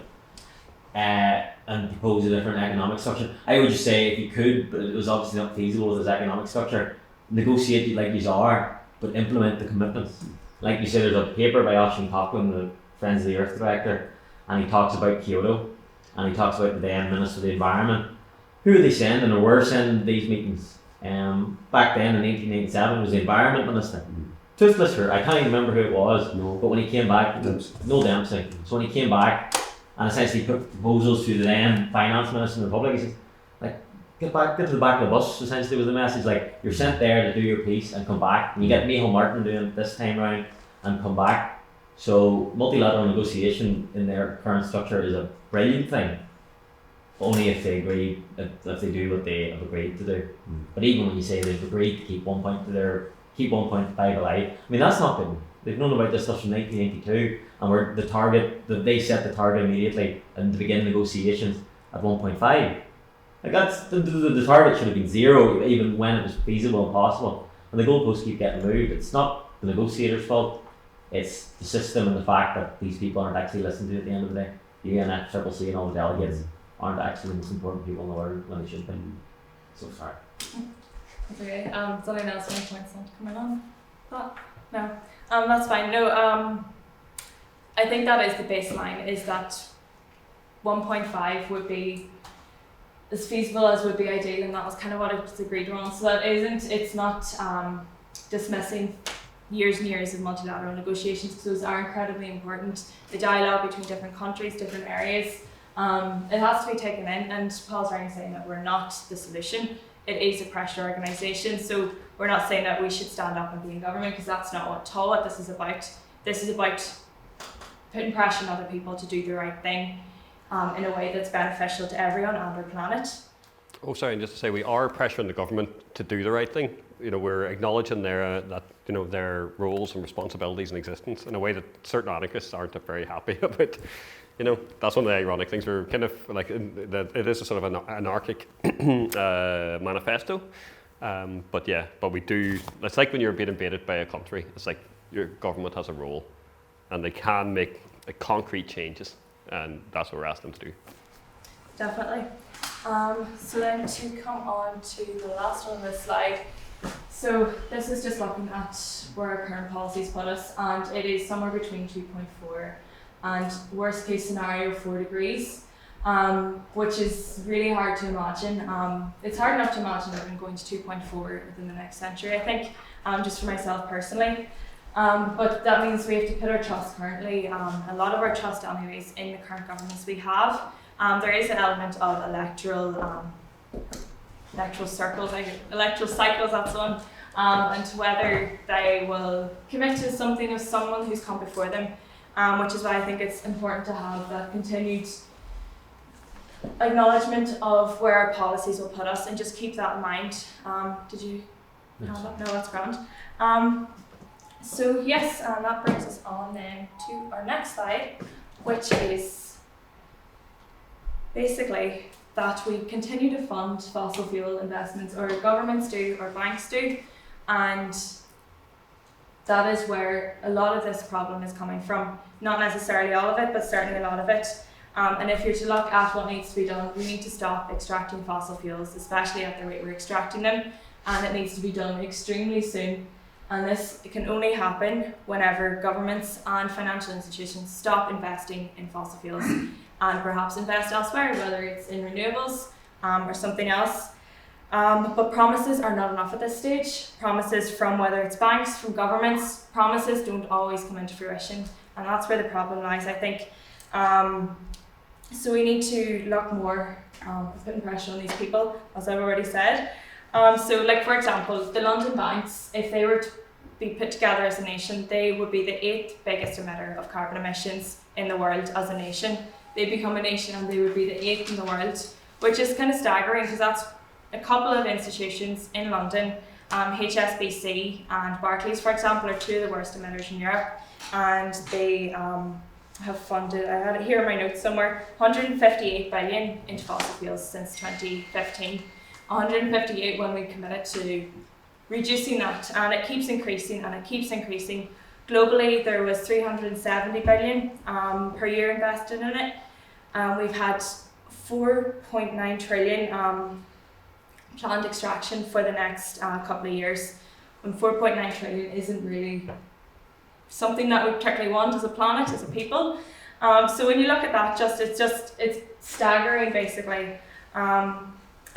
and propose a different economic structure, I would just say if you could, but it was obviously not feasible with this economic structure, negotiate like you are, but implement the commitments. Like you said, there's a paper by Oisin Coughlin, the Friends of the Earth director, and he talks about Kyoto, and he talks about the then Minister of the Environment. Who are they sending, or were sending these meetings? Back then in 1887 was the Environment Minister. Toothless, I can't even remember who it was, but when he came back, no Dempsey. So when he came back and essentially put proposals to the then Finance Minister in the Republic, he said, like, get to the back of the bus, essentially, with the message. Like, you're sent there to do your piece and come back. And you get Micheál Martin doing it this time round and come back. So multilateral negotiation in their current structure is a brilliant thing. Only if they agree, if they do what they have agreed to do. But even when you say they've agreed to keep 1.5 alive, I mean, that's not good. They've known about this stuff from 1992, and we're the target, they set the target immediately and to begin negotiations at 1.5. Like, that's the target should have been 0, even when it was feasible and possible. And the goalposts keep getting moved. It's not the negotiators' fault. It's the system and the fact that these people aren't actually listened to at the end of the day. The UNF, CCC and all the delegates aren't actually the most important people in the world when they should be. So sorry. Okay, something else any points on to come in on? That? No. That's fine. No, I think that is the baseline, is that 1.5 would be as feasible as would be ideal, and that was kind of what it was agreed on. So that it's not dismissing years and years of multilateral negotiations, because those are incredibly important. The dialogue between different countries, different areas, it has to be taken in, and Paul's right in saying that we're not the solution. It is a pressure organisation, so we're not saying that we should stand up and be in government, because that's not what this is about. This is about putting pressure on other people to do the right thing in a way that's beneficial to everyone and our planet. Oh, sorry, and just to say, we are pressuring the government to do the right thing. You know, we're acknowledging their their roles and responsibilities in existence in a way that certain anarchists aren't very happy about. You know, that's one of the ironic things. We're kind of like, it is a sort of an anarchic manifesto. But we do, it's like when you're being invaded by a country, it's like your government has a role and they can make concrete changes, and that's what we're asking them to do. Definitely. So then to come on to the last one on this slide. So this is just looking at where our current policies put us, and it is somewhere between 2.4 and worst case scenario 4 degrees, which is really hard to imagine. It's hard enough to imagine that we're going to 2.4 within the next century, I think, just for myself personally. But that means we have to put our trust currently, a lot of our trust anyways, in the current governments we have. There is an element of electoral cycles, that's one, and whether they will commit to something of someone who's come before them, which is why I think it's important to have that continued acknowledgement of where our policies will put us, and just keep that in mind. Did you have that? No, that's grand. So yes, that brings us on then to our next slide, which is basically that we continue to fund fossil fuel investments, or governments do, or banks do, and that is where a lot of this problem is coming from. Not necessarily all of it, but certainly a lot of it. And if you're to look at what needs to be done, we need to stop extracting fossil fuels, especially at the rate we're extracting them, and it needs to be done extremely soon. And this can only happen whenever governments and financial institutions stop investing in fossil fuels and perhaps invest elsewhere, whether it's in renewables or something else. But promises are not enough at this stage. Promises from whether it's banks, from governments, promises don't always come into fruition, and that's where the problem lies, I think. So we need to look more at putting pressure on these people, as I've already said. So like, for example, the London banks, if they were to be put together as a nation, they would be the 8th biggest emitter of carbon emissions in the world as a nation. They become a nation and they would be the 8th in the world, which is kind of staggering, because that's a couple of institutions in London, HSBC and Barclays, for example, are 2 of the worst emitters in Europe, and they have funded, I had it here in my notes somewhere, 158 billion into fossil fuels since 2015. 158 when we committed to reducing that, and it keeps increasing and it keeps increasing. Globally, there was 370 billion per year invested in it. We've had 4.9 trillion planned extraction for the next couple of years, and 4.9 trillion isn't really something that we particularly want as a planet, as a people. So when you look at that, it's staggering, basically.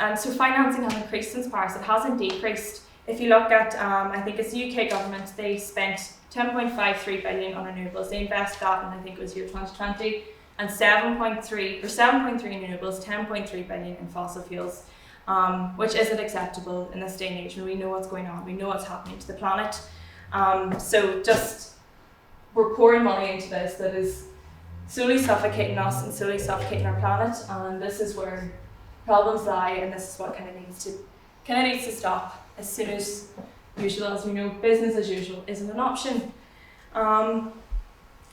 And so financing has increased since Paris, it hasn't decreased. If you look at, I think it's the UK government, they spent 10.53 billion on renewables. They invested that in, I think it was year 2020, and 7.3 in renewables, 10.3 billion in fossil fuels. which isn't acceptable in this day and age when we know what's going on, we know what's happening to the planet. So just we're pouring money into this that is slowly suffocating us and slowly suffocating our planet, and this is where problems lie, and this is what kind of needs to stop as soon as usual. As we know, business as usual isn't an option.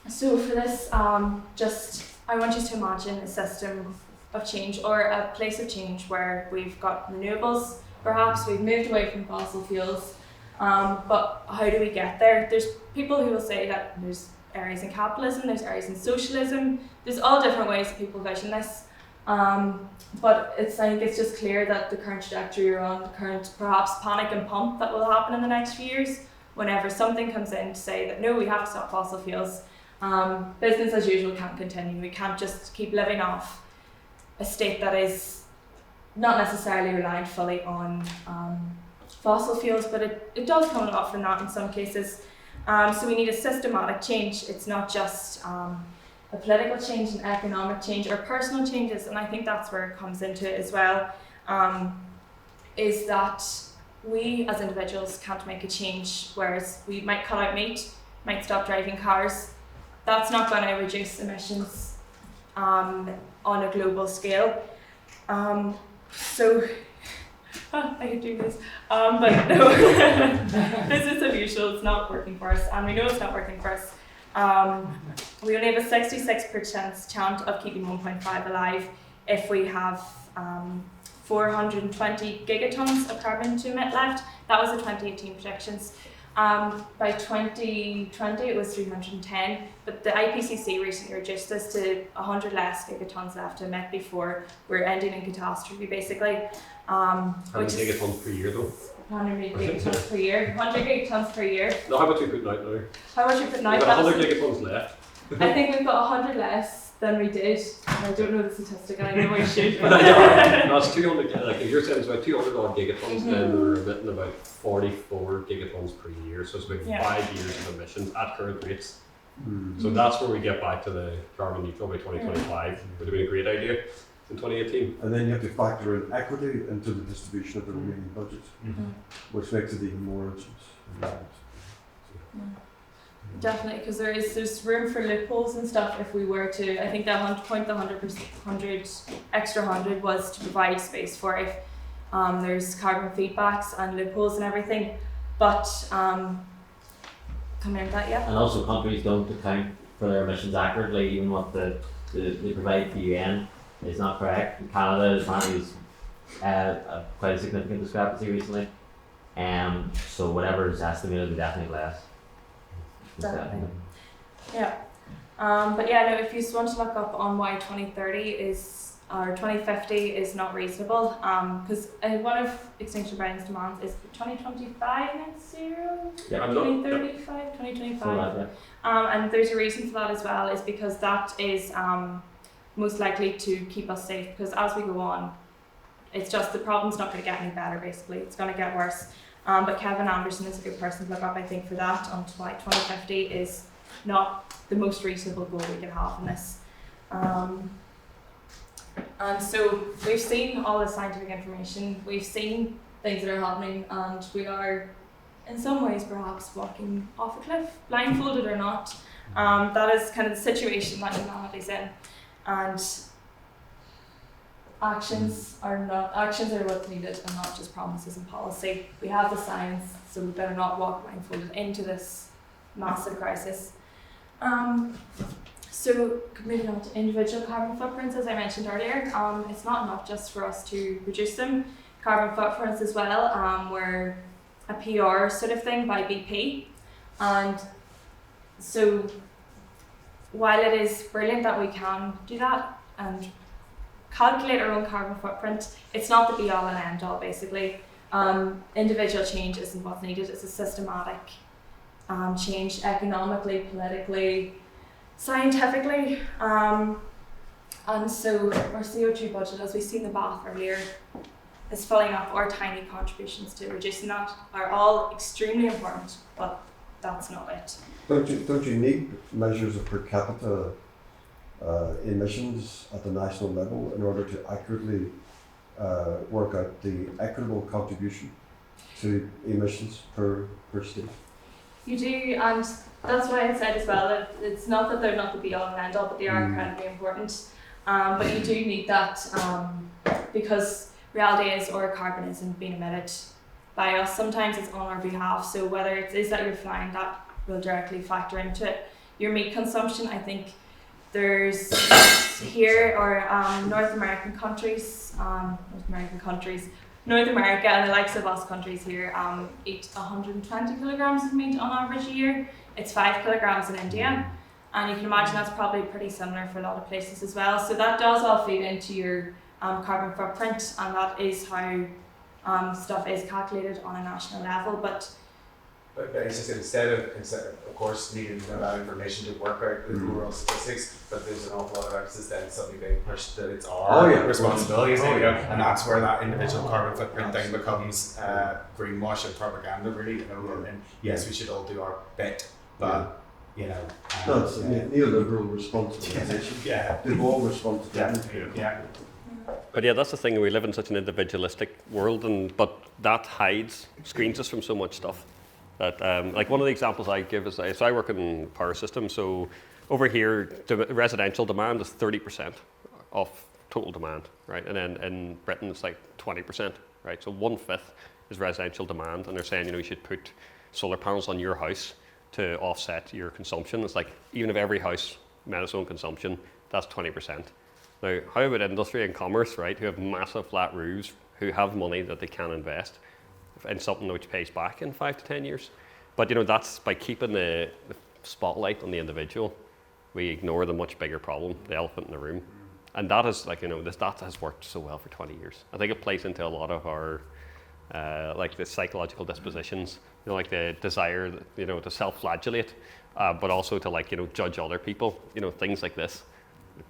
So for this, I want you to imagine a system of change or a place of change where we've got renewables, perhaps we've moved away from fossil fuels, but how do we get there? There's people who will say that there's areas in capitalism, there's areas in socialism, there's all different ways that people vision this, but I think it's just clear that the current trajectory we're on, the current perhaps panic and pump that will happen in the next few years, whenever something comes in to say that no, we have to stop fossil fuels, business as usual can't continue. We can't just keep living off a state that is not necessarily reliant fully on fossil fuels, but it does come a lot from that in some cases. So we need a systematic change. It's not just a political change, an economic change, or personal changes, and I think that's where it comes into it as well, is that we as individuals can't make a change, whereas we might cut out meat, might stop driving cars. That's not going to reduce emissions on a global scale. So I could do this, but no, business as usual, it's not working for us, and we know it's not working for us. We only have a 66% chance of keeping 1.5 alive if we have 420 gigatons of carbon to emit left. That was the 2018 projections. By 2020 it was 310, but the IPCC recently reduced this to 100 less gigatons left to emit before we're ending in catastrophe, basically. How many gigatons per year though? 100 gigatons per year. 100 gigatons per year. No, how much are you putting out now? How much are you putting out? We've got 100 gigatons left. I think we've got 100 less than we did. I don't know the statistic, and I know I should. No, it's 200, like if you're saying it's about 200 odd gigatons, then we're emitting about 44 gigatons per year, so it's about 5 years of emissions at current rates. So that's where we get back to the carbon neutral by 2025. Would have been a great idea in 2018. And then you have to factor in equity into the distribution of the remaining budget, which makes it even more urgent. Definitely, because there's room for loopholes and stuff if we were to. I think the 100 extra 100 was to provide space for if there's carbon feedbacks and loopholes and everything. But coming into that, yeah. And also countries don't account for their emissions accurately, even what they provide the UN is not correct. In Canada apparently is quite a significant discrepancy recently. So whatever is estimated is definitely less. Definitely. Yeah. But yeah, no, if you want to look up on why 2030 is or 2050 is not reasonable, because one of Extinction Rebellion's demands is 2025 net zero, 2035, 2025. And there's a reason for that as well, is because that is most likely to keep us safe, because as we go on, it's just the problem's not going to get any better, basically. It's going to get worse. But Kevin Anderson is a good person to look up, I think, for that, on why 2050 is not the most reasonable goal we can have in this. And so we've seen all the scientific information, we've seen things that are happening, and we are, in some ways, perhaps walking off a cliff, blindfolded or not. That is kind of the situation that humanity's in. And actions are what's needed, and not just promises and policy. We have the science, so we better not walk blindfolded into this massive crisis. So moving on to individual carbon footprints, as I mentioned earlier, it's not enough just for us to reduce them. Carbon footprints as well, were a PR sort of thing by BP, and so while it is brilliant that we can do that and calculate our own carbon footprint, it's not the be all and end all, basically. Individual change isn't what's needed, it's a systematic change economically, politically, scientifically. And so our CO2 budget, as we've seen the Bath earlier, is filling up. Our tiny contributions to reducing that are all extremely important, but that's not it. Don't you need measures of per capita emissions at the national level in order to accurately work out the equitable contribution to emissions per state. You do, and that's why I said as well that it's not that they're not the be all and end all, but they are incredibly important. But you do need that because reality is our carbon isn't being emitted by us. Sometimes it's on our behalf. So whether it is that you're flying, that will directly factor into it. Your meat consumption, I think there's here or North American countries, North America and the likes of us countries here eat 120 kilograms of meat on average a year. It's 5 kilograms in India, and you can imagine that's probably pretty similar for a lot of places as well. So that does all feed into your carbon footprint, and that is how stuff is calculated on a national level. But it's just instead of course needing to know that information to work out the overall statistics, but there's an awful lot of emphasis then suddenly being pushed that it's our responsibility, and that's where that individual carbon footprint thing becomes greenwash and propaganda, really. And yes, we should all do our bit, but no, it's a neoliberal responsibilization. Devolve responsibility. But yeah, that's the thing. We live in such an individualistic world, but that screens us from so much stuff. That like one of the examples I give is, so I work in power systems. So over here, residential demand is 30% of total demand, right? And then in Britain, it's like 20%, right? So 1/5 is residential demand, and they're saying you should put solar panels on your house to offset your consumption. It's like even if every house met its own consumption, that's 20%. Now, how about industry and commerce, right? Who have massive flat roofs, who have money that they can invest in something which pays back in 5 to 10 years. But that's by keeping the spotlight on the individual, we ignore the much bigger problem, the elephant in the room. And that is like, that has worked so well for 20 years. I think it plays into a lot of our, like the psychological dispositions, like the desire, to self-flagellate, but also to judge other people, things like this.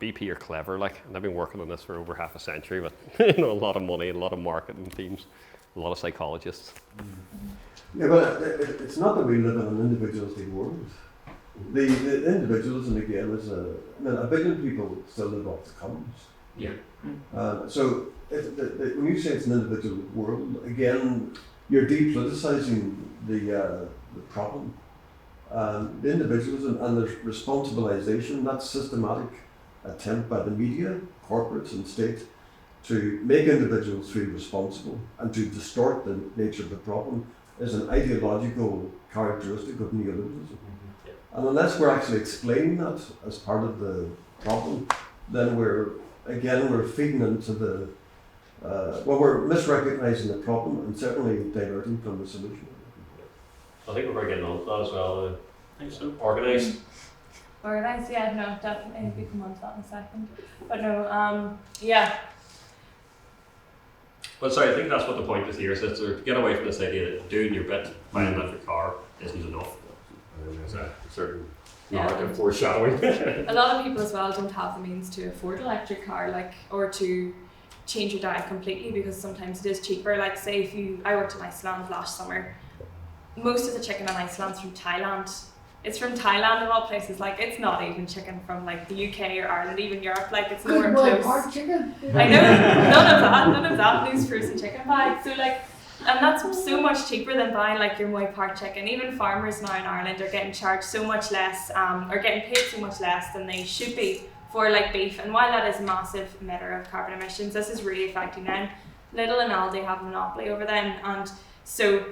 BP are clever, and they've been working on this for over half a century with a lot of money, a lot of marketing teams, a lot of psychologists. Yeah, but it's not that we live in an individualistic world. The individualism again is a billion people still live off the commons. Yeah. So when you say it's an individual world, again, you're depoliticizing the problem. The individualism and the responsibilization, that's systematic attempt by the media, corporates and state to make individuals feel responsible and to distort the nature of the problem is an ideological characteristic of neoliberalism. And unless we're actually explaining that as part of the problem, then we're feeding into the, we're misrecognizing the problem and certainly diverting from the solution. I think we're getting on to that as well. I think so. Organised, yeah, no, definitely. We come on to that in a second. But no, yeah. But sorry, I think that's what the point is here, is to get away from this idea that doing your bit, buying an electric car, isn't enough. There's a certain narrative foreshadowing. A lot of people as well don't have the means to afford an electric car, or to change your diet completely, because sometimes it is cheaper. Like say I worked in Iceland last summer. Most of the chicken in Iceland's from Thailand. It's from Thailand of all places. It's not even chicken from the UK or Ireland, even Europe. It's nowhere close. Pork chicken. I know, none of that. Loose frozen chicken bag. So and that's so much cheaper than buying your Moy Park chicken. Even farmers now in Ireland are getting charged so much less, or getting paid so much less than they should be for beef. And while that is a massive emitter of carbon emissions, this is really affecting them. Lidl and Aldi have a monopoly over them, and so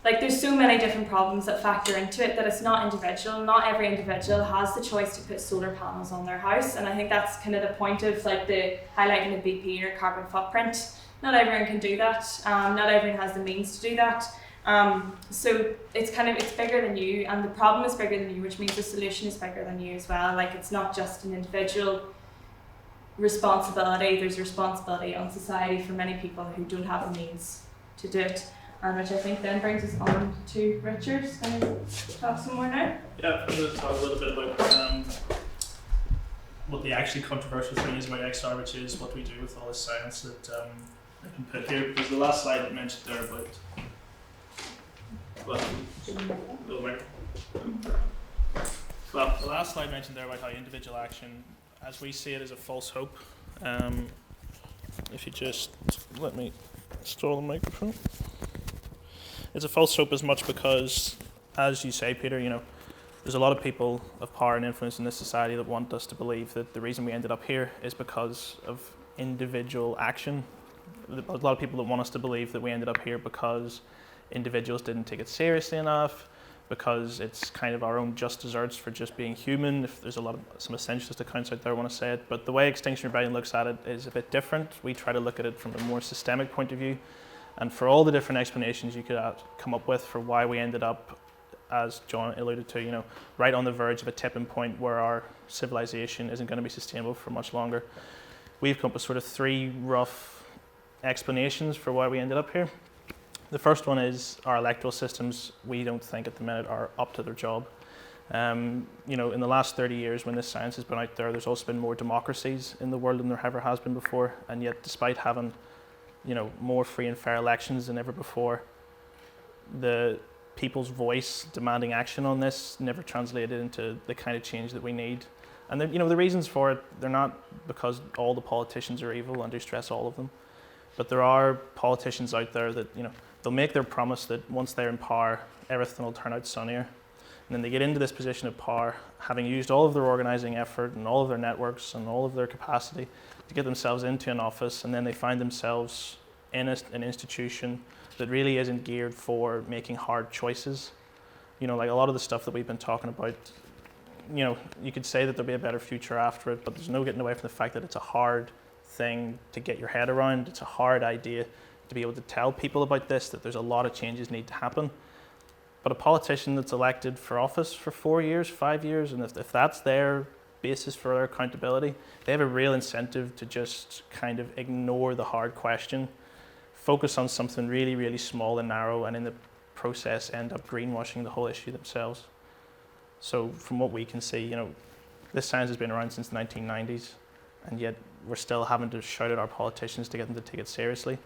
there's so many different problems that factor into it that it's not individual. Not every individual has the choice to put solar panels on their house, and I think that's kind of the point of the highlighting the BP or carbon footprint. Not everyone can do that. Not everyone has the means to do that. So it's bigger than you, and the problem is bigger than you, which means the solution is bigger than you as well. It's not just an individual responsibility. There's responsibility on society for many people who don't have the means to do it. Which I think then brings us on to Richard. Just going to talk some more now. Yeah, I'm going to talk a little bit about what the actually controversial thing is about XR, which is what we do with all this science that I can put here. Because the last slide that mentioned there about, the last slide mentioned there about how individual action, as we see it, is a false hope. if you just let me install the microphone. It's a false hope as much because, as you say, Peter, there's a lot of people of power and influence in this society that want us to believe that the reason we ended up here is because of individual action. A lot of people that want us to believe that we ended up here because individuals didn't take it seriously enough, because it's kind of our own just desserts for just being human. If there's some essentialist accounts out there want to say it, but the way Extinction Rebellion looks at it is a bit different. We try to look at it from a more systemic point of view, and for all the different explanations you could come up with for why we ended up, as John alluded to, right on the verge of a tipping point where our civilization isn't going to be sustainable for much longer. We've come up with sort of 3 rough explanations for why we ended up here. The first one is our electoral systems, we don't think at the minute are up to their job. In the last 30 years when this science has been out there, there's also been more democracies in the world than there ever has been before, and yet despite having more free and fair elections than ever before, the people's voice demanding action on this never translated into the kind of change that we need. And the reasons for it, they're not because all the politicians are evil, and do stress all of them, but there are politicians out there that they'll make their promise that once they're in power, everything will turn out sunnier. And then they get into this position of power, having used all of their organizing effort and all of their networks and all of their capacity to get themselves into an office, and then they find themselves in an institution that really isn't geared for making hard choices. Like a lot of the stuff that we've been talking about, you could say that there'll be a better future after it, but there's no getting away from the fact that it's a hard thing to get your head around. It's a hard idea to be able to tell people about this, that there's a lot of changes need to happen. But a politician that's elected for office for 4 years, 5 years, and if that's their basis for their accountability, they have a real incentive to just kind of ignore the hard question, focus on something really, really small and narrow, and in the process end up greenwashing the whole issue themselves. So from what we can see, this science has been around since the 1990s, and yet we're still having to shout at our politicians to get them to take it seriously.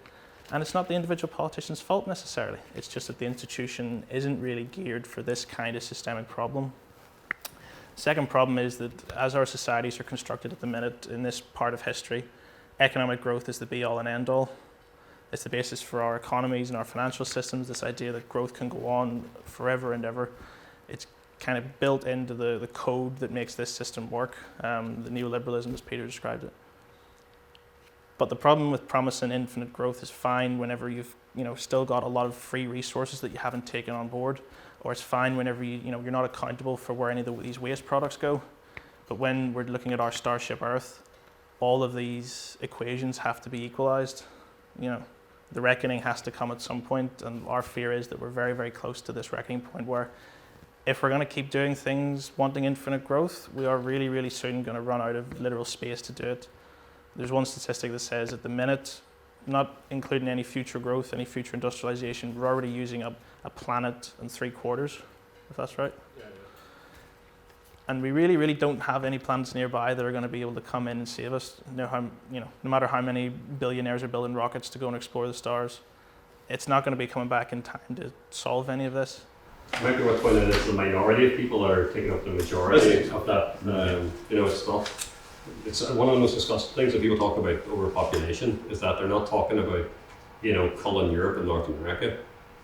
And it's not the individual politician's fault necessarily. It's just that the institution isn't really geared for this kind of systemic problem. Second problem is that as our societies are constructed at the minute in this part of history, economic growth is the be-all and end-all. It's the basis for our economies and our financial systems, this idea that growth can go on forever and ever. It's kind of built into the code that makes this system work, the neoliberalism as Peter described it. But the problem with promising infinite growth is fine whenever you've still got a lot of free resources that you haven't taken on board, or it's fine whenever you're not accountable for where any of these waste products go. But when we're looking at our starship Earth, all of these equations have to be equalized. The reckoning has to come at some point, and our fear is that we're very, very close to this reckoning point where if we're going to keep doing things wanting infinite growth, we are really, really soon going to run out of literal space to do it. There's one statistic that says at the minute, not including any future growth, any future industrialization, we're already using up a planet and 3/4, if that's right. Yeah. And we really, really don't have any planets nearby that are going to be able to come in and save us. No matter how many billionaires are building rockets to go and explore the stars, it's not going to be coming back in time to solve any of this. Maybe what's point is the minority of people are taking up the majority of that stuff. It's one of the most discussed things that people talk about overpopulation is that they're not talking about, culling Europe and North America.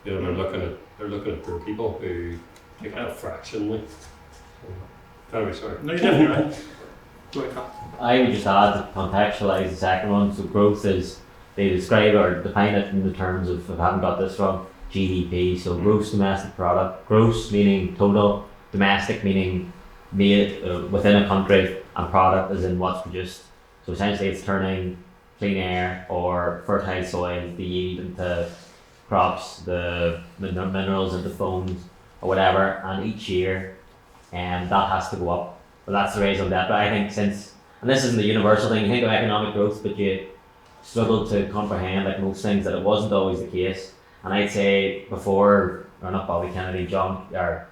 They're looking at poor people who take up fractionally. Anyway, sorry. No, you're definitely right. Go ahead, Carl. I would just add to contextualise the second one. So growth is, they describe or define it in the terms of, if I haven't got this from, GDP. So gross domestic product. Gross meaning total, domestic meaning made within a country, and product as in what's produced. So essentially it's turning clean air or fertile soil, the yield into crops, the minerals into phones or whatever, and each year that has to go up. But that's the raison d'etre. But I think and this isn't the universal thing, you think of economic growth, but you struggle to comprehend, like most things, that it wasn't always the case. And I'd say before, or not Bobby Kennedy, John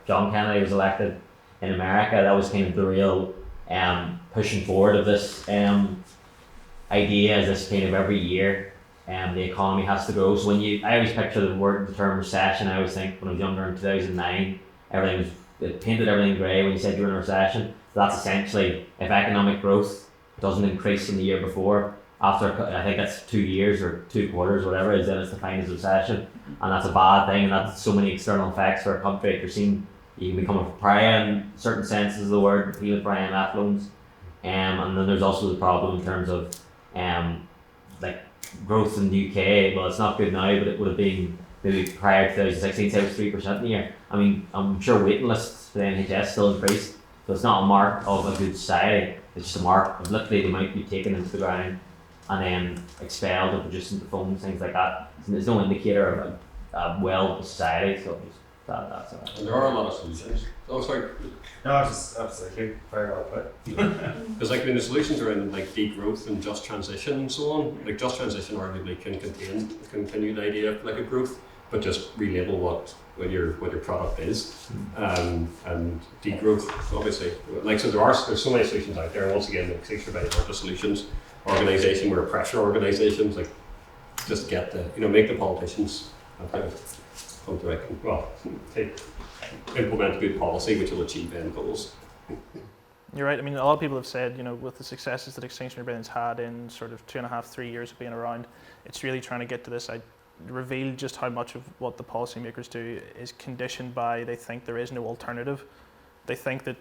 Kennedy was elected in America, that was kind of the real pushing forward of this idea, as this kind of every year the economy has to grow. So I always picture the term recession. I always think when I was younger in 2009, it painted everything grey when you said you're in a recession. So that's essentially, if economic growth doesn't increase from the year before, after I think that's 2 years or 2 quarters, whatever it is, then it's defined as recession, and that's a bad thing, and that's so many external effects for a country. You're seeing you can become a pariah in certain senses of the word, with IMF loans, and then there's also the problem in terms of like growth in the UK. Well, it's not good now, but it would have been maybe prior to 2016, say it was 3% a year. I mean, I'm sure waiting lists for the NHS still increased, so it's not a mark of a good society. It's just a mark of literally they might be taken into the ground and then expelled or produced into phones, things like that. So there's no indicator of a well society. So that's all right. And there are a lot of solutions. Oh, sorry. No, it's absolutely very well put. Because like the solutions are in like degrowth and just transition and so on. Like just transition arguably can contain a continued idea of like a growth, but just relabel what your product is. And degrowth, obviously. Like so there's so many solutions out there. And once again, the Extinction Rebellion are the solutions organisation, we're a pressure organisation, like just get make the politicians come to implement good policy which will achieve end goals. You're right. I mean, a lot of people have said, with the successes that Extinction Rebellion's had in sort of 2.5-3 years of being around, it's really trying to get to this. I reveal just how much of what the policymakers do is conditioned by they think there is no alternative. They think that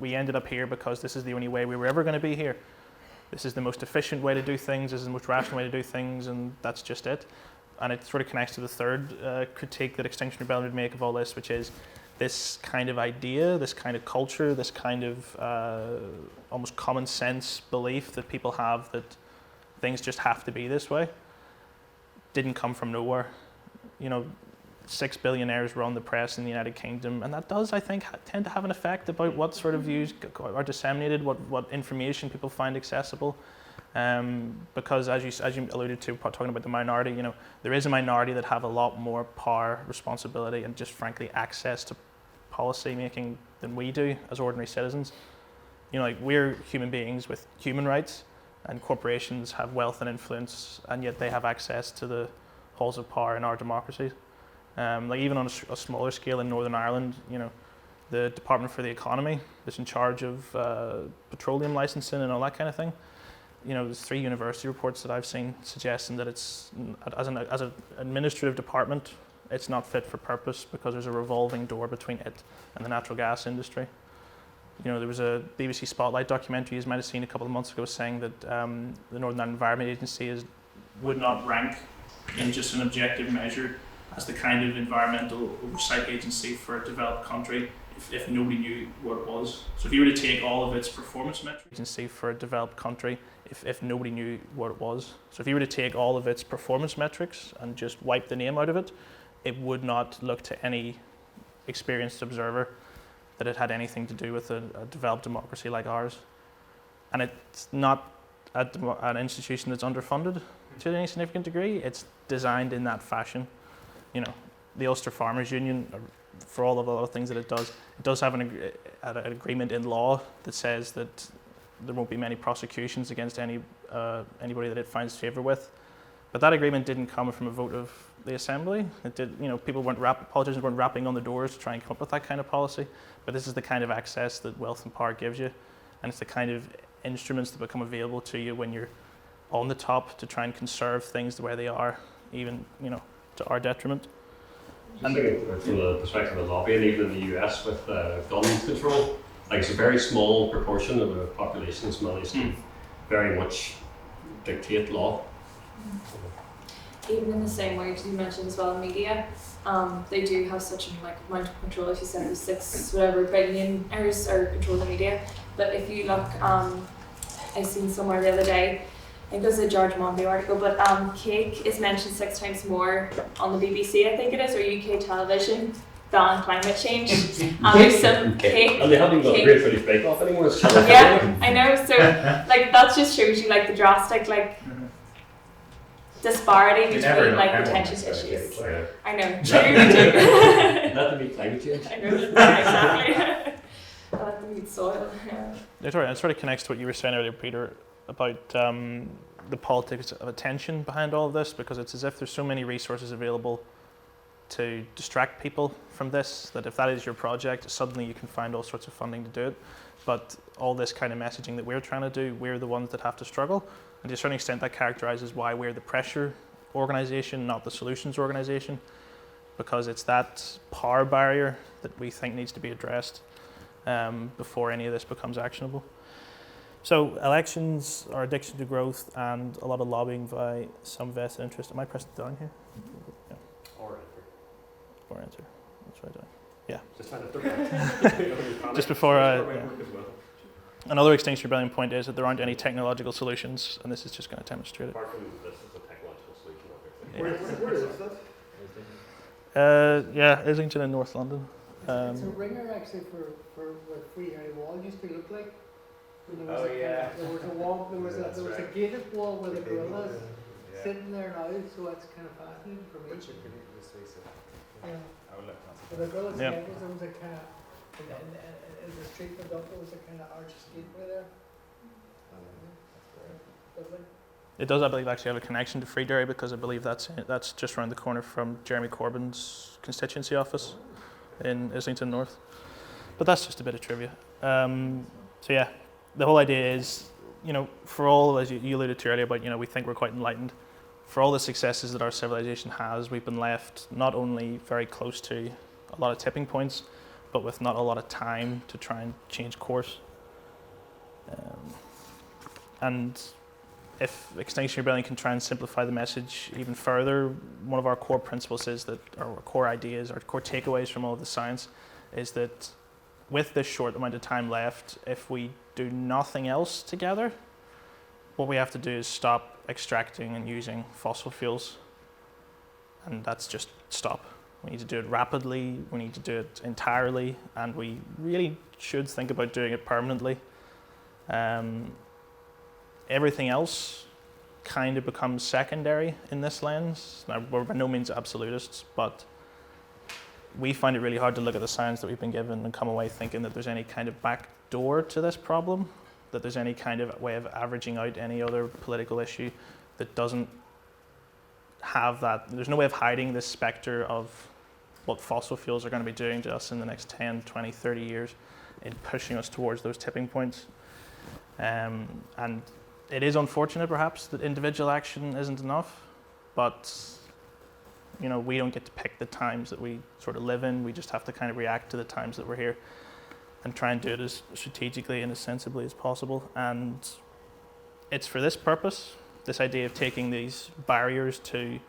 we ended up here because this is the only way we were ever going to be here. This is the most efficient way to do things, this is the most rational way to do things, and that's just it. And it sort of connects to the third critique that Extinction Rebellion would make of all this, which is this kind of idea, this kind of culture, this kind of almost common sense belief that people have that things just have to be this way, didn't come from nowhere. 6 billionaires run the press in the United Kingdom, and that does, I think, tend to have an effect about what sort of views are disseminated, what information people find accessible. Because as you alluded to, talking about the minority, there is a minority that have a lot more power, responsibility, and just frankly access to policy making than we do as ordinary citizens. We're human beings with human rights, and corporations have wealth and influence, and yet they have access to the halls of power in our democracies. Even on a smaller scale in Northern Ireland, the Department for the Economy is in charge of petroleum licensing and all that kind of thing. There's 3 university reports that I've seen suggesting that it's, as an administrative department, it's not fit for purpose because there's a revolving door between it and the natural gas industry. There was a BBC Spotlight documentary you might have seen a couple of months ago saying that the Northern Ireland Environment Agency would not rank in just an objective measure as the kind of environmental oversight agency for a developed country if nobody knew what it was. So if you were to take all of its performance metrics, agency for a developed country if nobody knew what it was. So if you were to take all of its performance metrics and just wipe the name out of it, it would not look to any experienced observer that it had anything to do with a developed democracy like ours. And it's not an institution that's underfunded to any significant degree. It's designed in that fashion. The Ulster Farmers Union, for all of the other things that it does have an agreement in law that says that there won't be many prosecutions against anybody that it finds favour with. But that agreement didn't come from a vote of the Assembly. It did, politicians weren't rapping on the doors to try and come up with that kind of policy. But this is the kind of access that wealth and power gives you, and it's the kind of instruments that become available to you when you're on the top to try and conserve things the way they are, even to our detriment. And from the perspective of lobbying, even in the US with gun control, it's a very small proportion of the population that's managed to very much dictate law. Even in the same way, as you mentioned as well, in media, they do have such an amount of control. As you said, there's 6 billion areas are controlled in media. But if you look, I seen somewhere the other day, I think there's a George Monbiot article, but cake is mentioned 6 times more on the BBC, I think it is, or UK television, than climate change. There's some cake. And they haven't got a Great British Bake Off anymore. Yeah, I know. So that just shows you the drastic disparity between contentious issues. I know. True. Not to meet climate change. I know. Exactly. Not to meet soil. Yeah. It sort of connects to what you were saying earlier, Peter, about the politics of attention behind all of this, because it's as if there's so many resources available to distract people from this, that if that is your project, suddenly you can find all sorts of funding to do it. But all this kind of messaging that we're trying to do, we're the ones that have to struggle. And to a certain extent, that characterizes why we're the pressure organisation, not the solutions organisation, because it's that power barrier that we think needs to be addressed before any of this becomes actionable. So elections are addiction to growth and a lot of lobbying by some vested interest. Am I pressing down here? Yeah. Or enter. Or enter. That's right down. Yeah. Just trying to Just before another Extinction Rebellion point is that there aren't any technological solutions, and this is just going to demonstrate it. Apart from this is a technological solution, obviously. Where is that? Yeah, Islington in North London. It's a ringer actually for what Free Harry Wall used to look like. When there was there was a wall, there was a gated wall with a gorillas sitting there now, so that's kind of fascinating for me. Yeah. But the gorillas there was a kind of in the street went up, there was a kind of arch gateway there. Lovely. It does, I believe, actually have a connection to Freederry because I believe that's just around the corner from Jeremy Corbyn's constituency office in Islington North. But that's just a bit of trivia. So yeah, the whole idea is, for all, as you alluded to earlier about, we think we're quite enlightened. For all the successes that our civilization has, we've been left not only very close to a lot of tipping points, but with not a lot of time to try and change course. And if Extinction Rebellion can try and simplify the message even further, one of our core principles is that, or our core ideas, our core takeaways from all of the science, is that with this short amount of time left, if we do nothing else together, what we have to do is stop extracting and using fossil fuels. And that's just stop. We need to do it rapidly, we need to do it entirely, and we really should think about doing it permanently. Everything else kind of becomes secondary in this lens. Now, we're by no means absolutists, but we find it really hard to look at the science that we've been given and come away thinking that there's any kind of back door to this problem, that there's any kind of way of averaging out any other political issue that doesn't have that. There's no way of hiding this spectre of what fossil fuels are going to be doing to us in the next 10, 20, 30 years in pushing us towards those tipping points. And it is unfortunate, perhaps, that individual action isn't enough, but we don't get to pick the times that we sort of live in. We just have to kind of react to the times that we're here and try and do it as strategically and as sensibly as possible. And it's for this purpose, this idea of taking these barriers to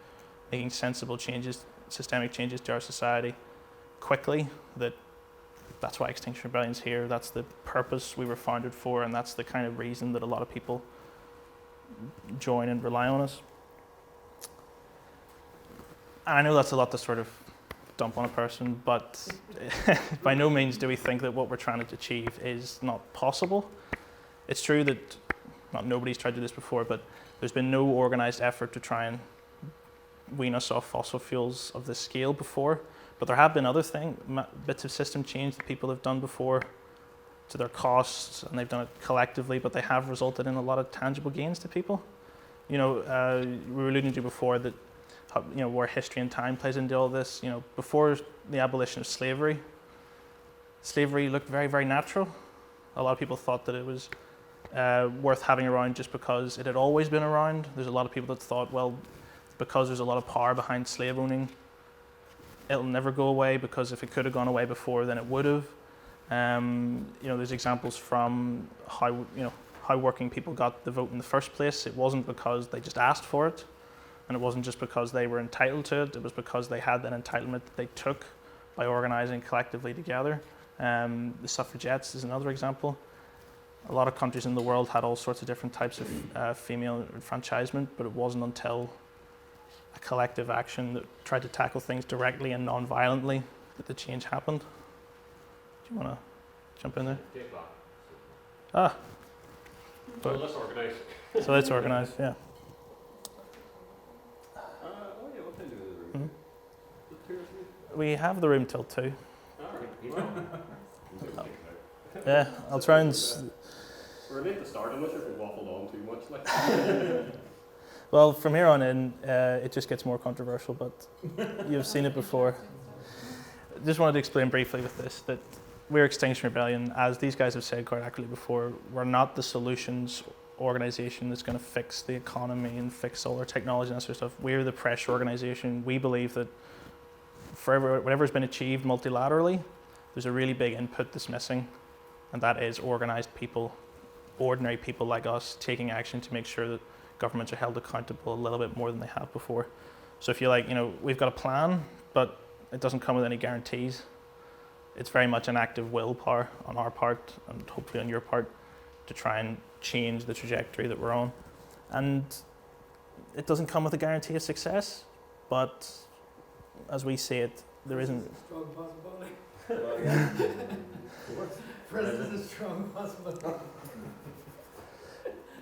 making sensible changes, systemic changes to our society quickly, that's why Extinction Rebellion's here. That's the purpose we were founded for, and that's the kind of reason that a lot of people join and rely on us. And I know that's a lot to sort of dump on a person, but by no means do we think that what we're trying to achieve is not possible. It's true that nobody's tried to do this before, but there's been no organised effort to try and wean us off fossil fuels of this scale before. But there have been other bits of system change that people have done before to their costs, and they've done it collectively, but they have resulted in a lot of tangible gains to people. We were alluding to before that, where history and time plays into all this. Before the abolition of slavery looked very, very natural. A lot of people thought that it was worth having around just because it had always been around. There's a lot of people that thought, well, because there's a lot of power behind slave owning, it'll never go away, because if it could have gone away before, then it would have. There's examples from how working people got the vote in the first place. It wasn't because they just asked for it, and it wasn't just because they were entitled to it. It was because they had that entitlement that they took by organising collectively together. The suffragettes is another example. A lot of countries in the world had all sorts of different types of female enfranchisement, but it wasn't until a collective action that tried to tackle things directly and non-violently that the change happened. Do you want to jump in there? So let's organise. So let's organise, yeah. What time do we do the room? We have the room till 2. Alright. Yeah, I'll try and... We're late to start. I'm not sure if we waffled on too much. Well, from here on in, it just gets more controversial, but you've seen it before. Just wanted to explain briefly with this that we're Extinction Rebellion. As these guys have said quite accurately before, we're not the solutions organization that's going to fix the economy and fix all our technology and that sort of stuff. We're the pressure organization. We believe that for whatever's been achieved multilaterally, there's a really big input that's missing, and that is organized people, ordinary people like us, taking action to make sure that governments are held accountable a little bit more than they have before. So if you like, we've got a plan, but it doesn't come with any guarantees. It's very much an active willpower on our part, and hopefully on your part, to try and change the trajectory that we're on. And it doesn't come with a guarantee of success, but as we see it, there isn't. Strong possibility. President is a strong possibility.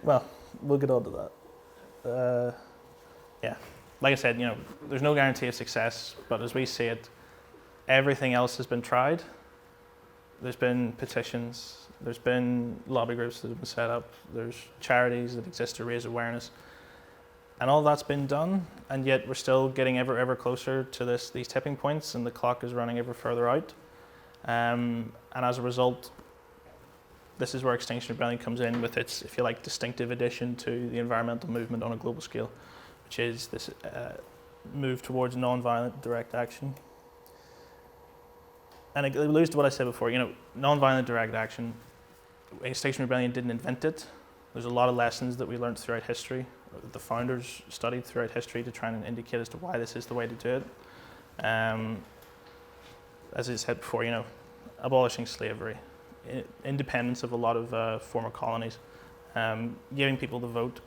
Well, we'll get on to that. Yeah, like I said, there's no guarantee of success, but as we see it, everything else has been tried. There's been petitions, there's been lobby groups that have been set up, there's charities that exist to raise awareness, and all that's been done, and yet we're still getting ever closer to these tipping points, and the clock is running ever further out. And as a result, this is where Extinction Rebellion comes in with its, if you like, distinctive addition to the environmental movement on a global scale, which is this move towards non-violent direct action. And it alludes to what I said before, non-violent direct action, Extinction Rebellion didn't invent it. There's a lot of lessons that we learned throughout history, or that the founders studied throughout history to try and indicate as to why this is the way to do it. As I said before, abolishing slavery, independence of a lot of former colonies, giving people the vote.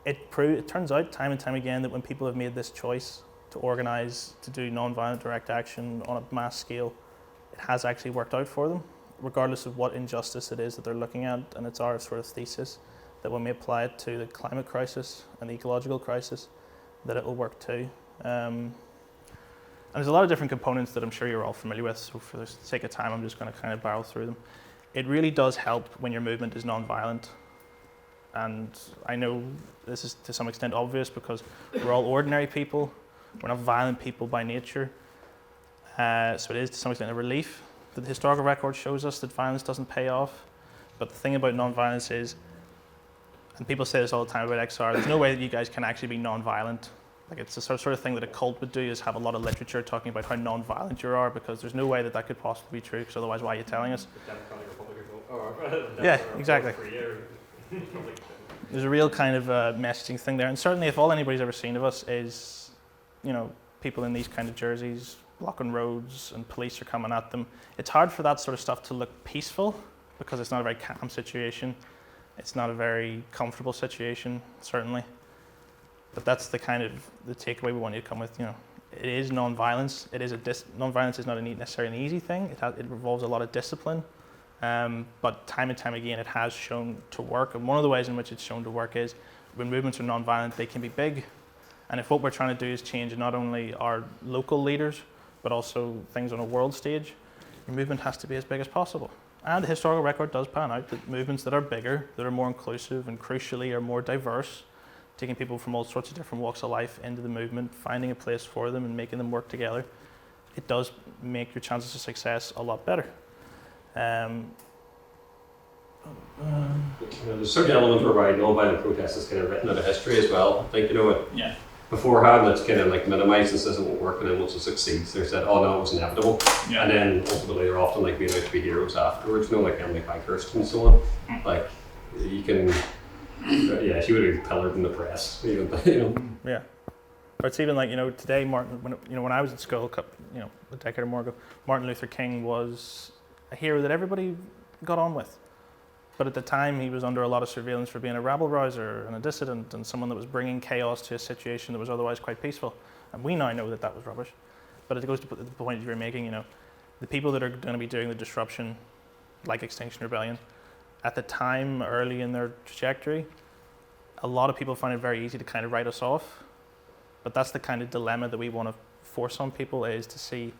It turns out time and time again that when people have made this choice to organise, to do non-violent direct action on a mass scale, it has actually worked out for them, regardless of what injustice it is that they're looking at. And it's our sort of thesis that when we apply it to the climate crisis and the ecological crisis, that it will work too. And there's a lot of different components that I'm sure you're all familiar with, so for the sake of time, I'm just going to kind of barrel through them. It really does help when your movement is non-violent. And I know this is to some extent obvious because we're all ordinary people. We're not violent people by nature. So it is to some extent a relief that the historical record shows us that violence doesn't pay off. But the thing about non-violence is, and people say this all the time about XR, there's no way that you guys can actually be non-violent. Like it's the sort of thing that a cult would do, is have a lot of literature talking about how non-violent you are, because there's no way that that could possibly be true, because otherwise why are you telling us? Yeah, exactly. There's a real kind of messaging thing there, and certainly if all anybody's ever seen of us is, people in these kind of jerseys blocking roads and police are coming at them, it's hard for that sort of stuff to look peaceful, because it's not a very calm situation. It's not a very comfortable situation, certainly. But that's the kind of the takeaway we want you to come with. It is non-violence. It is non-violence is not necessarily an easy thing. It involves a lot of discipline. But time and time again, it has shown to work. And one of the ways in which it's shown to work is when movements are non-violent, they can be big. And if what we're trying to do is change not only our local leaders, but also things on a world stage, your movement has to be as big as possible. And the historical record does pan out that movements that are bigger, that are more inclusive, and crucially are more diverse, taking people from all sorts of different walks of life into the movement, finding a place for them and making them work together, it does make your chances of success a lot better. There's certain elements whereby non-violent protest is kind of written out of history as well. I think, Yeah. beforehand it's kind of like minimised, this isn't what work, and then once it succeeds, they said, oh no, it was inevitable. Yeah. And then ultimately they're often like being out to be heroes afterwards, like Emily Pankhurst and so on. Like, you can, she would have been pillared in the press, even, Yeah. Or it's even like, today, Martin, when I was at school, a decade or more ago, Martin Luther King was a hero that everybody got on with. But at the time, he was under a lot of surveillance for being a rabble-rouser and a dissident and someone that was bringing chaos to a situation that was otherwise quite peaceful. And we now know that that was rubbish. But it goes to the point you were making, the people that are going to be doing the disruption, like Extinction Rebellion, at the time, early in their trajectory, a lot of people find it very easy to kind of write us off. But that's the kind of dilemma that we want to force on people, is to see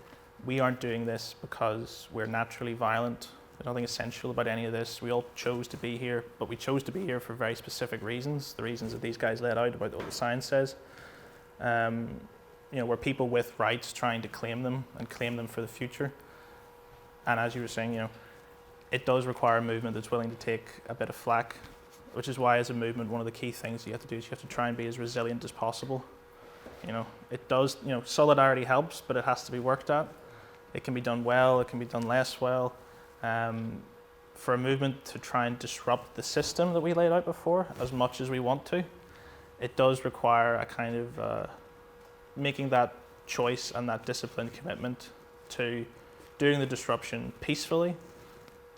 we aren't doing this because we're naturally violent. There's nothing essential about any of this. We all chose to be here, but we chose to be here for very specific reasons, the reasons that these guys laid out about what the science says. We're people with rights trying to claim them and claim them for the future. And as you were saying, it does require a movement that's willing to take a bit of flack which is why as a movement, one of the key things you have to do is you have to try and be as resilient as possible. It does, solidarity helps, but it has to be worked at. It can be done well, it can be done less well. For a movement to try and disrupt the system that we laid out before as much as we want to, it does require a kind of making that choice and that disciplined commitment to doing the disruption peacefully,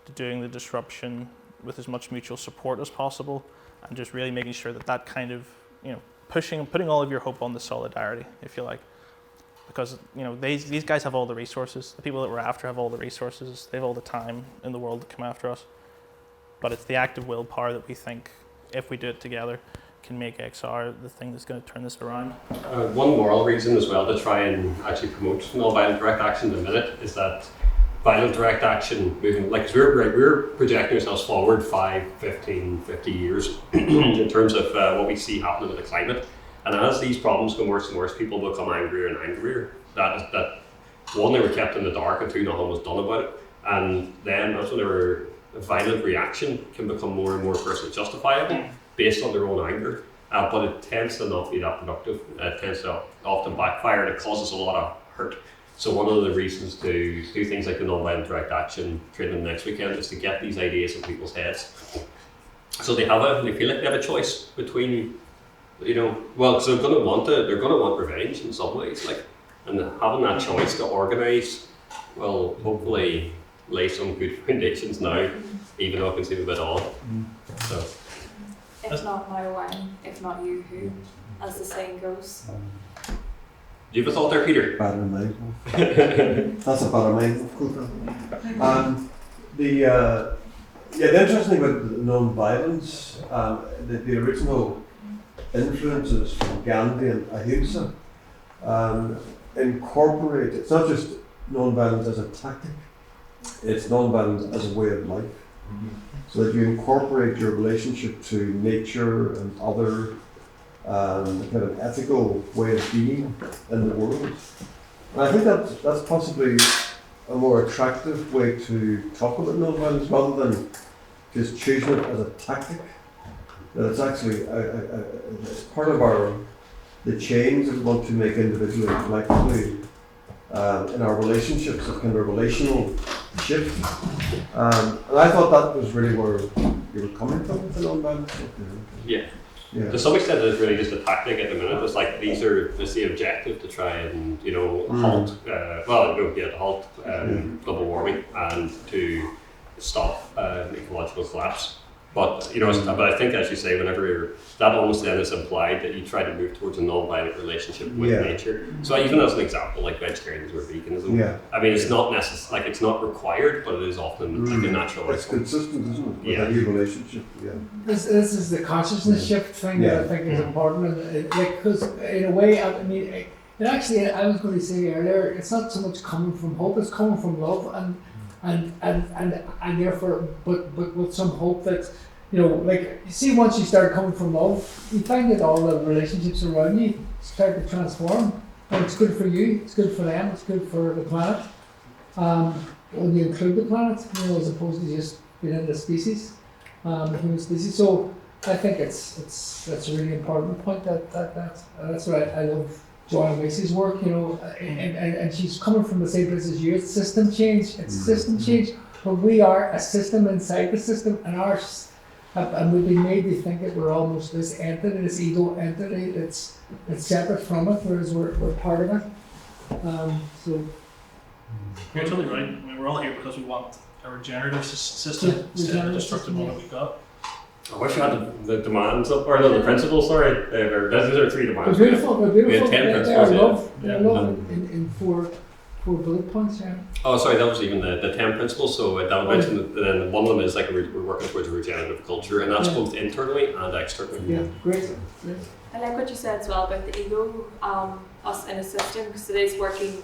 to doing the disruption with as much mutual support as possible, and just really making sure that kind of, putting all of your hope on the solidarity, if you like. Because these guys have all the resources. The people that we're after have all the resources. They have all the time in the world to come after us. But it's the active willpower that we think, if we do it together, can make XR the thing that's going to turn this around. One moral reason as well to try and actually promote non-violent direct action in a minute is that violent direct action movement, like we're projecting ourselves forward 5, 15, 50 years in terms of what we see happening with the climate. And as these problems go worse and worse, people become angrier and angrier. That one, they were kept in the dark, and two, nothing was done about it. And then that's whenever a violent reaction can become more and more personally justifiable based on their own anger. But it tends to not be that productive. It tends to often backfire, and it causes a lot of hurt. So one of the reasons to do things like the non-violent direct action training next weekend is to get these ideas in people's heads. So they feel like they have a choice between, because they're going to want revenge in some ways, and having that choice to organise will hopefully lay some good foundations now, even though it can seem a bit odd. So, if not now, when? If not you, who? As the saying goes. Do you have a thought there, Peter? Better mindful. That's a better mindful. The interesting thing about non-violence, the original influences from Gandhi and Ahimsa incorporate, it's not just non-violence as a tactic, it's non-violence as a way of life. So that you incorporate your relationship to nature and other kind of ethical way of being in the world. And I think that's possibly a more attractive way to talk about non-violence rather than just choosing it as a tactic. That it's actually it's part of the change that we want to make individually and collectively in our relationships, a kind of relational shift. And I thought that was really where you were coming from with the non-violence stuff. Yeah. Yeah. To some extent, it's really just a tactic at the minute. It's like it's the objective to try and halt, halt global warming and to stop ecological collapse. But but I think, as you say, whenever that almost then is implied that you try to move towards a non-violent relationship with nature. So even as an example, like vegetarianism or veganism, I mean, it's not necessary, it's not required, but it is often like a natural It's response. consistent, isn't it? With any relationship. Yeah. This is the consciousness shift thing that I think is important, and because in a way, I mean, it actually, I was going to say earlier, it's not so much coming from hope; it's coming from love, and therefore, but with some hope that, like, you see, once you start coming from love, you find that all the relationships around you start to transform, and it's good for you, it's good for them, it's good for the planet. When you include the planet, as opposed to just being in the species, the human species. So I think that's a really important point. That's what I love. Joanna Macy's work, and she's coming from the same place as you. It's system change. It's system change, but we are a system inside the system, and we've been made to think that we're almost this entity, this ego entity that's separate from it, whereas we're part of it. So You're totally right. I mean, we're all here because we want a regenerative system instead of the destructive one that we've got. I wish we had the demands up, or no, the principles, sorry. These are 3 demands. they're beautiful. They're beautiful. We had 10 They principles, are love. yeah. They're love in 4 bullet points. Yeah. Oh, sorry, that was even the 10 principles. So that would mention that then one of them is like we're working towards a regenerative culture, and that's both internally and externally. Yeah, great. I like what you said as well about the ego, us in a system, because it is working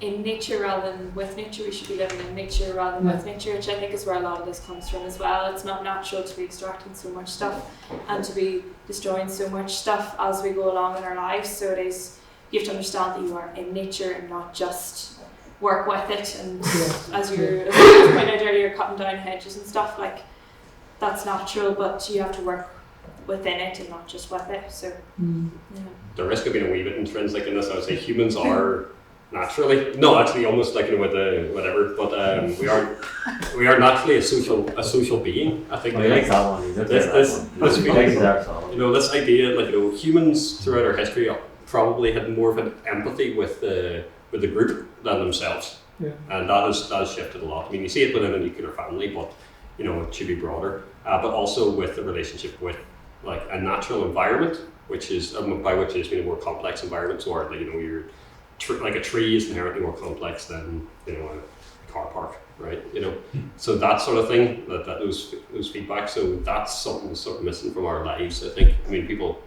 in nature rather than with nature. We should be living in nature rather than with nature, which I think is where a lot of this comes from as well. It's not natural to be extracting so much stuff and to be destroying so much stuff as we go along in our lives. So it is, you have to understand that you are in nature and not just work with it. And as you pointed out earlier, cutting down hedges and stuff, like, that's natural, but you have to work within it and not just with it. So yeah. The risk of being a wee bit intrinsic in this, I would say humans are naturally, no, actually almost like, you know, with the whatever, but we are naturally a social being. I think I like that one. this feeling, you know, this idea, like, you know, humans throughout our history probably had more of an empathy with the group than themselves. Yeah. And that has shifted a lot. I mean, you see it within a nuclear family, but you know, it should be broader. But also with the relationship with like a natural environment, which is by which is a more complex environment. So, like, you know, like a tree is inherently more complex than, you know, a car park, right? You know, so that sort of thing, that those feedback. So that's something that's sort of missing from our lives, I think. I mean, people.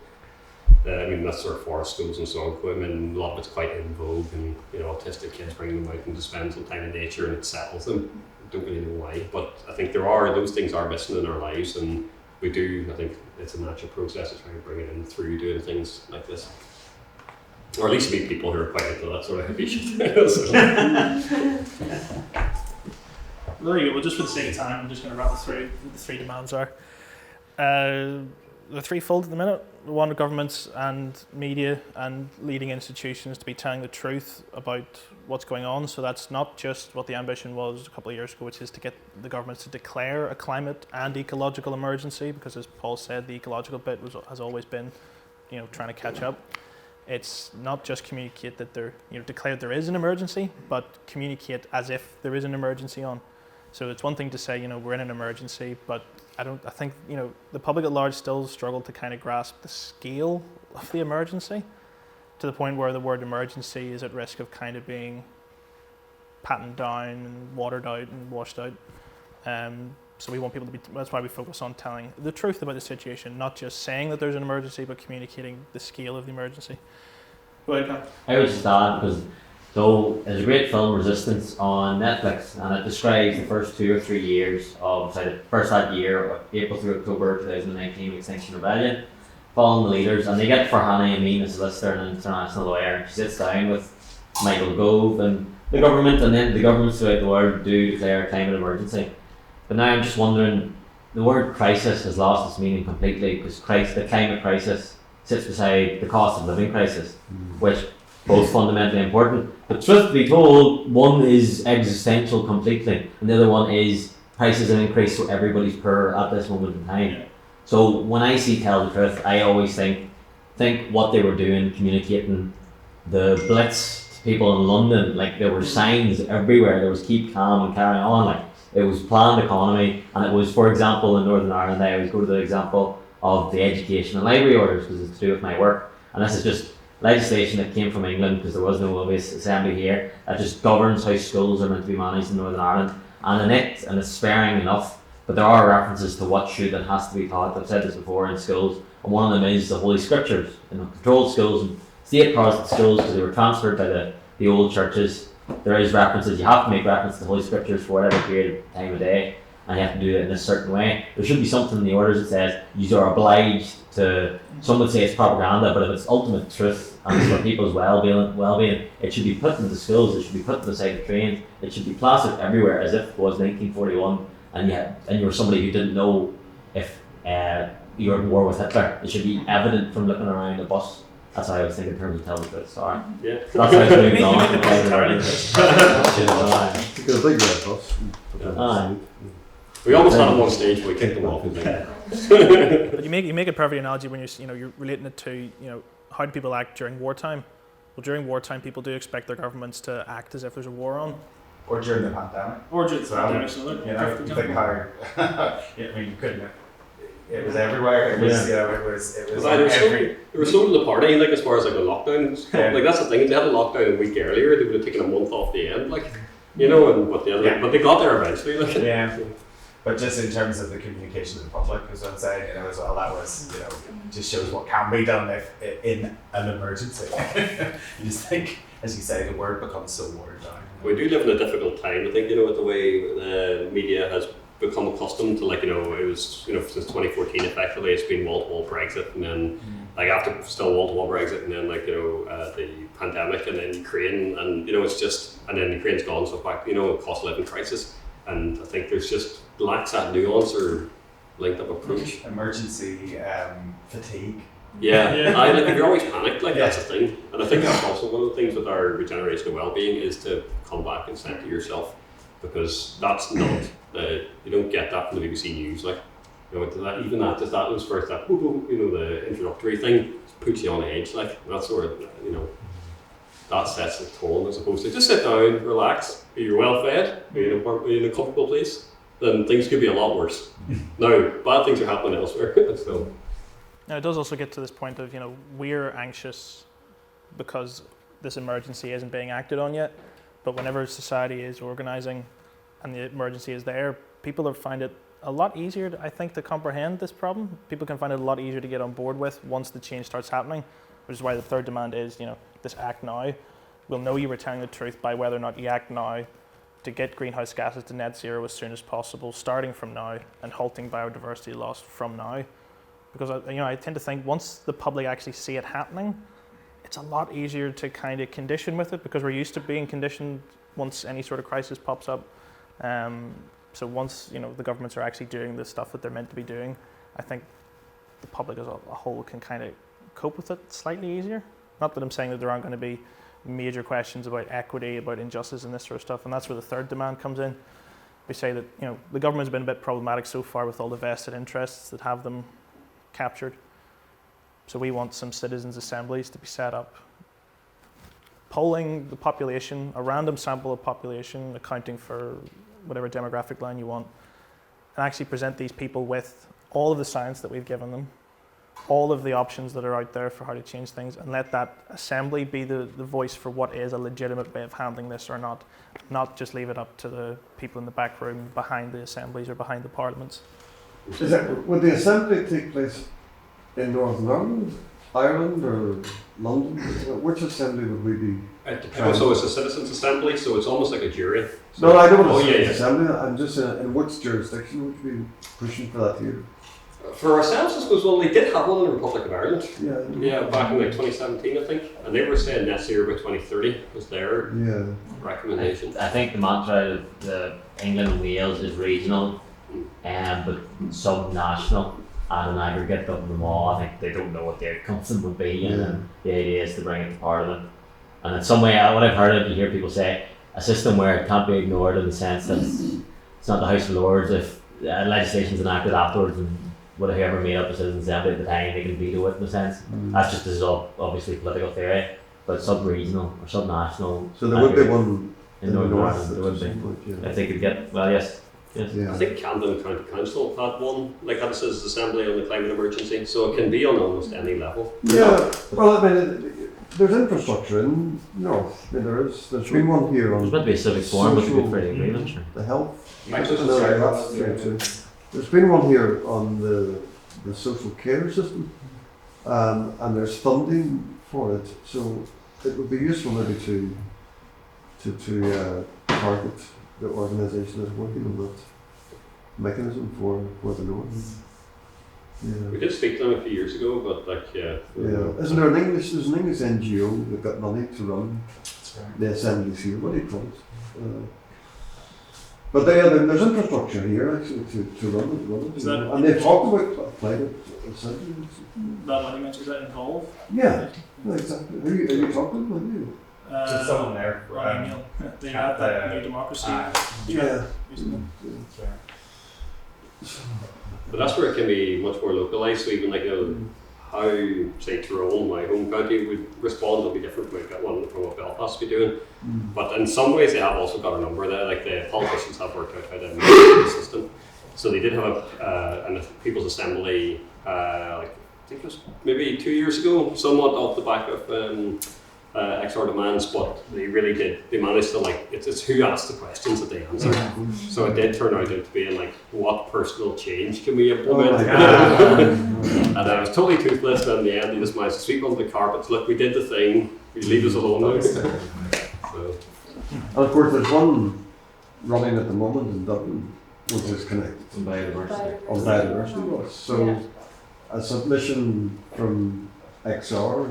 I mean, that's sort of forest schools and so on. I mean, a lot of it's quite in vogue, and you know, autistic kids bring them out and to spend some time in nature, and it settles them. I don't really know why, but I think those things are missing in our lives, and we do. I think it's a natural process of trying to bring it in through doing things like this, or at least meet people who are quite into that sort of hippie shit. Well, there you go. Well, just for the sake of time, I'm just going to rattle through what the three demands are. The threefold at the minute. We want governments and media and leading institutions to be telling the truth about what's going on. So that's not just what the ambition was a couple of years ago, which is to get the governments to declare a climate and ecological emergency, because as Paul said, the ecological bit has always been, you know, trying to catch up. It's not just communicate that declare there is an emergency, but communicate as if there is an emergency on. So it's one thing to say, you know, we're in an emergency, but I think, you know, the public at large still struggle to kind of grasp the scale of the emergency, to the point where the word emergency is at risk of kind of being pattened down and watered out and washed out. So we want people to be, that's why we focus on telling the truth about the situation, not just saying that there's an emergency, but communicating the scale of the emergency. Go ahead, Cam. I would just add, because there's a great film, Resistance, on Netflix, and it describes the first 2 or 3 years of, the first that year, April through October 2019, Extinction Rebellion, following the leaders, and they get Farhana Amin, a solicitor and an international lawyer, and she sits down with Michael Gove and the government, and then the governments throughout the world do declare a climate emergency. But now I'm just wondering, the word crisis has lost its meaning completely, because the climate crisis sits beside the cost of living crisis, which both fundamentally important. But truth be told, one is existential completely, and the other one is prices have increased, so everybody's poor at this moment in time. Yeah. So when I see Tell the Truth, I always think what they were doing, communicating the blitz to people in London. Like, there were signs everywhere. There was keep calm and carry on. Like, it was planned economy, and it was, for example, in Northern Ireland, I always go to the example of the education and library orders, because it's to do with my work, and this is just legislation that came from England, because there was no obvious assembly here, that just governs how schools are meant to be managed in Northern Ireland, and it's sparing enough, but there are references to what should and has to be taught. I've said this before, in schools, and one of them is the Holy Scriptures, controlled schools and state Protestant schools, because they were transferred by the old churches. There is references, you have to make reference to the Holy Scriptures for whatever period of time of day, and you have to do it in a certain way. There should be something in the orders that says you are obliged to, some would say it's propaganda, but if it's ultimate truth and it's for people's well-being, it should be put into schools, it should be put to the side of trains, it should be plastered everywhere as if it was 1941 and you were somebody who didn't know if you were at war with Hitler. It should be evident from looking around a bus. That's how I was thinking in terms of Tell the Truth, sorry. Yeah. That's how it's moved on. It's got a big red bus. We almost had it on one stage, but we kicked them off. But you make a perfect analogy when you're relating it to, how do people act during wartime? Well, during wartime, people do expect their governments to act as if there's a war on. Or during the pandemic. Or during the pandemic. Think how, you couldn't. It was everywhere. It was, it was there was so little partying, like, as far as like the lockdowns. Yeah. Like, that's the thing. If they had a lockdown a week earlier, they would have taken a month off the end, like, but they got there eventually. Like. Yeah. But just in terms of the communication to the public, as I'm saying, as well, that was, just shows what can be done if in an emergency. You just think, as you say, the word becomes so watered down. We do live in a difficult time, I think, with the way the media has become accustomed to, it was, since 2014, effectively, it's been wall-to-wall Brexit, and then, after still wall-to-wall Brexit, and then, the pandemic, and then Ukraine, and, it's just, and then Ukraine's gone, so back, cost of living crisis, and I think there's just lacks that nuance or linked up approach. Emergency fatigue. Yeah, Yeah. like you're always panicked, like that's the thing. And I think that's also one of the things with our regeneration of well-being is to come back and center yourself, because that's not you don't get that from the BBC News. Like, you know, even that just that was first that the introductory thing puts you on edge. Like that's sort of that sets the tone as opposed to just sit down, relax. You're well fed. Are you in a comfortable place? Then things could be a lot worse. Now, bad things are happening elsewhere. So. Now, it does also get to this point of, we're anxious because this emergency isn't being acted on yet, but whenever society is organising and the emergency is there, people find it a lot easier, I think, to comprehend this problem. People can find it a lot easier to get on board with once the change starts happening, which is why the third demand is, this act now. We'll know you were telling the truth by whether or not you act now to get greenhouse gases to net zero as soon as possible, starting from now, and halting biodiversity loss from now. Because I tend to think once the public actually see it happening, it's a lot easier to kind of condition with it, because we're used to being conditioned once any sort of crisis pops up. So once the governments are actually doing the stuff that they're meant to be doing, I think the public as a whole can kind of cope with it slightly easier. Not that I'm saying that there aren't going to be major questions about equity, about injustice and this sort of stuff, and that's where the third demand comes in. We say that the government's been a bit problematic so far with all the vested interests that have them captured. So we want some citizens' assemblies to be set up, polling the population, a random sample of population, accounting for whatever demographic line you want, and actually present these people with all of the science that we've given them, all of the options that are out there for how to change things, and let that assembly be the voice for what is a legitimate way of handling this or not just leave it up to the people in the back room behind the assemblies or behind the parliaments. Would the assembly take place in Northern Ireland, Ireland, or London? Which assembly would we be? So it's a citizens' assembly, so it's almost like a jury. So No, I don't want to say yeah. assembly. I'm just in which jurisdiction would we be pushing for that here? For ourselves, I suppose, well, they did have one in the Republic of Ireland. Yeah. Back in 2017, I think. And they were saying net zero by 2030 was their recommendation. I think the mantra of England and Wales is regional, but sub-national and an aggregate of them all. I think they don't know what the outcomes would be, and the idea is to bring it to Parliament. And in some way, what I've heard, you hear people say, a system where it can't be ignored in the sense that it's not the House of Lords. If legislation is enacted afterwards and whoever made up the Citizens' Assembly at the time, they can veto it in a sense. That's just this is obviously political theory, but sub-regional or sub-national. So there would be one in Northern Ireland. There would be. If they could get yes. Yeah. I think Camden County Council had one, like had a Citizens' Assembly on the climate emergency, so it can be on almost any level. Yeah, well, I mean, there's infrastructure in North. I mean, there's been one here on. There's meant to be a civic forum with the Good Friday Agreement. The health. That's true too. There's been one here on the social care system, and there's funding for it. So it would be useful maybe to target the organisation that's working on that mechanism for the North. Yeah. We did speak to them a few years ago, but Yeah. Isn't there there's an English NGO that got money to run the assemblies here? What do you call it? But there's infrastructure here actually to run it. And they've talked about climate assemblies. That money mentions that involved. Yeah, exactly. Are you talking about you? Just someone there. Ron Email. They have that New Democracy. Yeah. But that's where it can be much more localised. So even like how say Tyrone, my home county, would respond will be different. We've got one from what Belfast be doing. But in some ways they have also got a number there. Like the politicians have worked out how to manage the system. So they did have a People's Assembly. I think it was maybe 2 years ago, somewhat off the back of XR demands, but they really did. They managed to it's who asked the questions that they answered. So it did turn out to being like, what personal change can we implement? And I was totally toothless. And in the end, they just managed to sweep under the carpets. Look, we did the thing. You leave us alone now. So. And of course, there's one running at the moment in Dublin, which is connected On biodiversity loss. So a submission from XR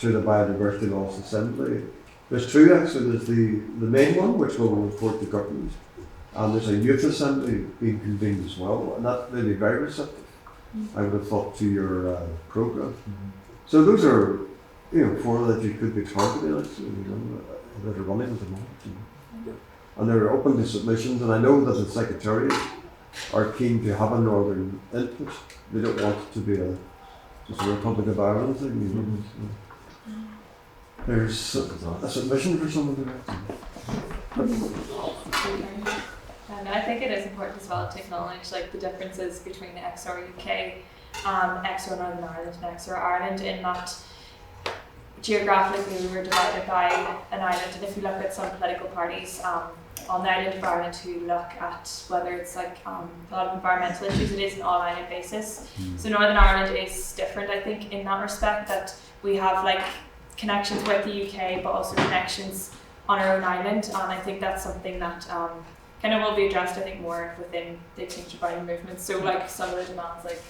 to the Biodiversity Loss Assembly. There's two actually. There's the main one, which will report to government, and there's a youth assembly being convened as well, and that may be very receptive, I would have thought, to your programme. So those are, four that you could be targeting, actually, that are running at the moment. And they're open to submissions, and I know that the Secretariat are keen to have a northern input. They don't want it to be just a Republic of Ireland thing, There's a submission for someone to And I think it is important as well to acknowledge like the differences between XR UK, XR Northern Ireland and XR Ireland in that geographically we were divided by an island, and if you look at some political parties on the island of Ireland who look at whether it's like a lot of environmental issues, it is an all island basis. So Northern Ireland is different, I think, in that respect, that we have like connections with the UK but also connections on our own island, and I think that's something that kind of will be addressed, I think, more within the Extinction Rebellion movement. So like some of the demands like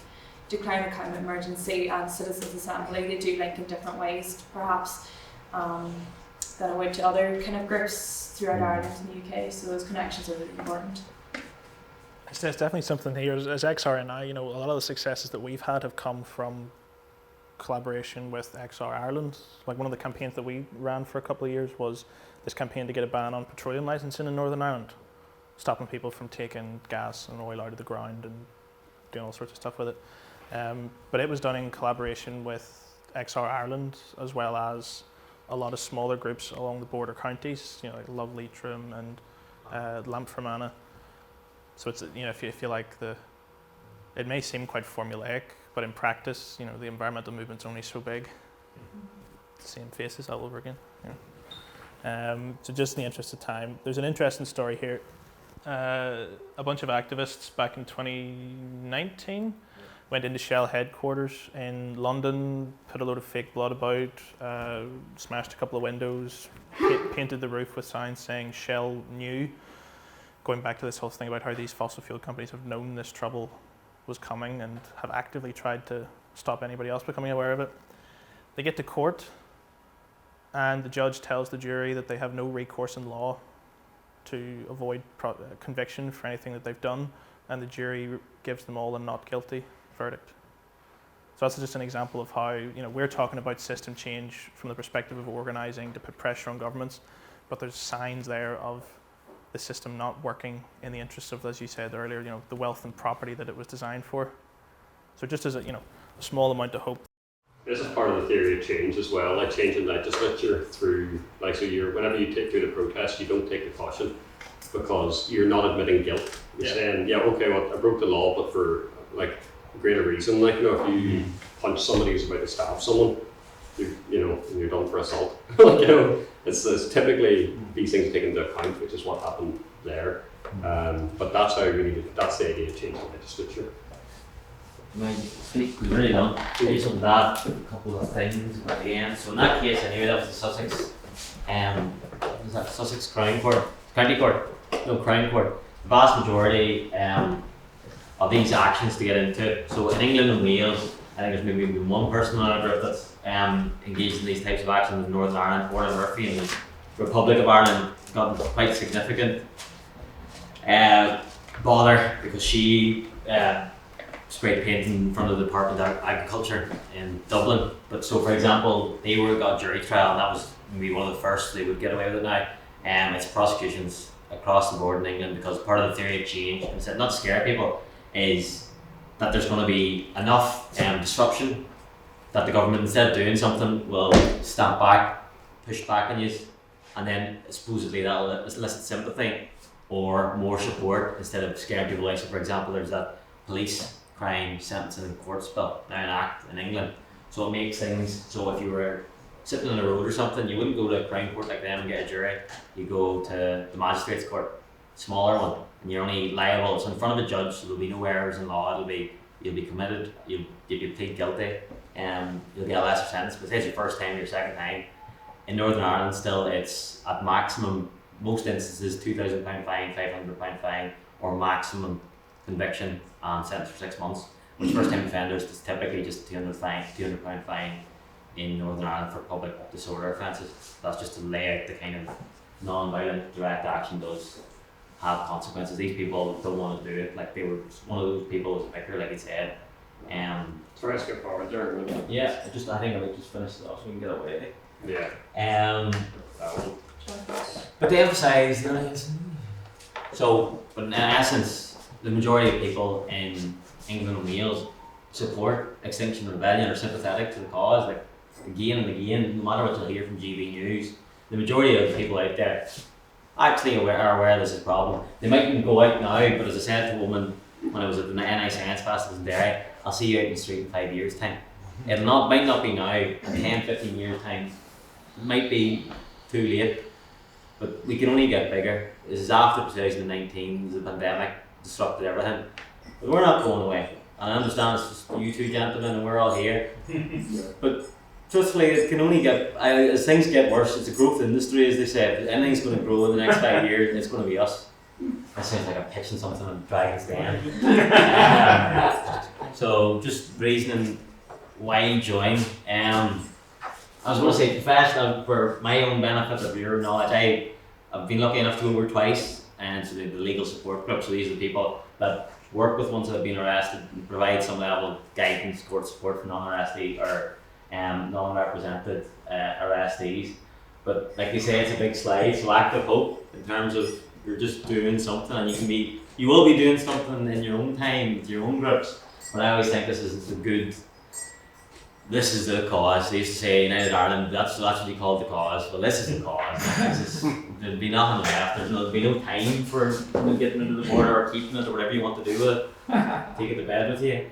declaring a climate emergency and citizens assembly, they do link in different ways perhaps than it would to other kind of groups throughout Ireland and the UK, so those connections are really important. It's definitely something here as XRNI, a lot of the successes that we've had have come from collaboration with XR Ireland. Like one of the campaigns that we ran for a couple of years was this campaign to get a ban on petroleum licensing in Northern Ireland, stopping people from taking gas and oil out of the ground and doing all sorts of stuff with it. But it was done in collaboration with XR Ireland, as well as a lot of smaller groups along the border counties, like Love Leitrim and Lamphramana. So it's, if you like it may seem quite formulaic, but in practice, the environmental movement's only so big. Same faces all over again. So just in the interest of time, there's an interesting story here. A bunch of activists back in 2019 went into Shell headquarters in London, put a load of fake blood about, smashed a couple of windows, painted the roof with signs saying Shell knew, going back to this whole thing about how these fossil fuel companies have known this trouble was coming and have actively tried to stop anybody else becoming aware of it. They get to court and the judge tells the jury that they have no recourse in law to avoid conviction for anything that they've done, and the jury gives them all a not guilty verdict. So that's just an example of how we're talking about system change from the perspective of organising to put pressure on governments, but there's signs there of the system not working in the interests of, as you said earlier, the wealth and property that it was designed for. So just as a small amount of hope. This is part of the theory of change as well, like changing legislature through, whenever you take through the protest, you don't take the caution because you're not admitting guilt. You're saying, okay, well, I broke the law, but for greater reason. If you punch somebody who's about to stab someone, you're done for assault. It's typically these things taken into account, which is what happened there. But that's the idea of changing legislature. We really don't. Based on that, a couple of things at the end. So in that case, anyway, that was the Sussex, was that Sussex Crown Court, County Court, no Crown Court. The vast majority of these actions to get into it. So in England and Wales, I think there's maybe one person on a group that's engaged in these types of actions in Northern Ireland. Orla Murphy in the Republic of Ireland got quite significant bother because she spray painted in front of the Department of Agriculture in Dublin. But so, for example, they got jury trial, and that was maybe one of the first they would get away with it now. It's prosecutions across the board in England because part of the theory of change, and said not to scare people, is that there's going to be enough disruption that the government, instead of doing something, will stamp back, push back on you, and then supposedly that'll elicit sympathy or more support instead of scaring people away. So, for example, there's that police crime sentencing and courts bill now an act in England. So it makes things so if you were sitting on the road or something, you wouldn't go to a Crown Court like them and get a jury. You go to the Magistrates Court, smaller one, and you're only liable. It's in front of a judge, so there'll be no errors in law. You'll be committed. You'll plead guilty, and you'll get a lesser sentence. But say it's your first time, your second time. In Northern Ireland, still it's at maximum. Most instances, £2,000 fine, £500 fine, or maximum conviction and sentence for 6 months. Which first-time offenders is typically just £200 fine in Northern Ireland for public disorder offences. That's just to lay out the kind of non-violent direct action does have consequences. These people don't want to do it. Like, they were one of those people was a picker, like he said. Sorry to skip forward there. Yeah, I think I might just finish it off so we can get away. Yeah. But to emphasise, but in essence, the majority of people in England and Wales support Extinction Rebellion, or sympathetic to the cause. Like, again and again, no matter what you'll hear from GB News, the majority of the people out there actually are aware this is a problem. They mightn't go out now, but as I said to a woman when I was at the NI Science Festival in Derry, I'll see you out in the street in 5 years' time. It might not be now, in 10, 15 years' time. It might be too late, but we can only get bigger. This is after 2019, the pandemic disrupted everything. But we're not going away. And I understand it's just you two gentlemen and we're all here. But truthfully, it can only get, as things get worse, it's a growth industry, as they said. If anything's going to grow in the next 5 years, it's going to be us. That sounds like I'm pitching something on Dragon's Den. So just reasoning why join. I was going to say professional for my own benefit of your knowledge. I've been lucky enough to go over twice, and so the legal support group. So these are the people that work with ones that have been arrested and provide some level of guidance, court support for non-arrestee or non-represented arrestees. But like you say, it's a big slide. So act of hope in terms of you're just doing something, and you will be doing something in your own time with your own groups. But I always think this is the cause. They used to say United Ireland, that's what you call the cause. Well, this is the cause. There'll be nothing left. There'll be no time for getting into the border or keeping it or whatever you want to do with it. Take it to bed with you.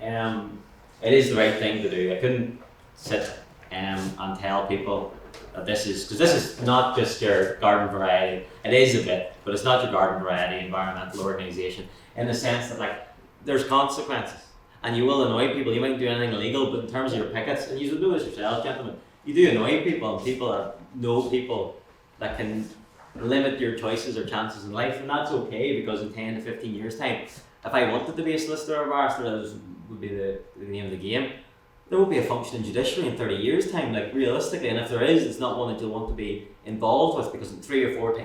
It is the right thing to do. I couldn't sit and tell people that this is not just your garden variety. It is a bit, but it's not your garden variety environmental organisation in the sense that, like, there's consequences. And you will annoy people. You might do anything illegal, but in terms of your pickets, and you will do this yourselves, gentlemen, you do annoy people, and people that can limit your choices or chances in life, and that's okay, because in 10 to 15 years' time, if I wanted to be a solicitor or barrister, that would be the name of the game, there won't be a functioning judiciary in 30 years' time, like, realistically, and if there is, it's not one that you'll want to be involved with, because in 3 or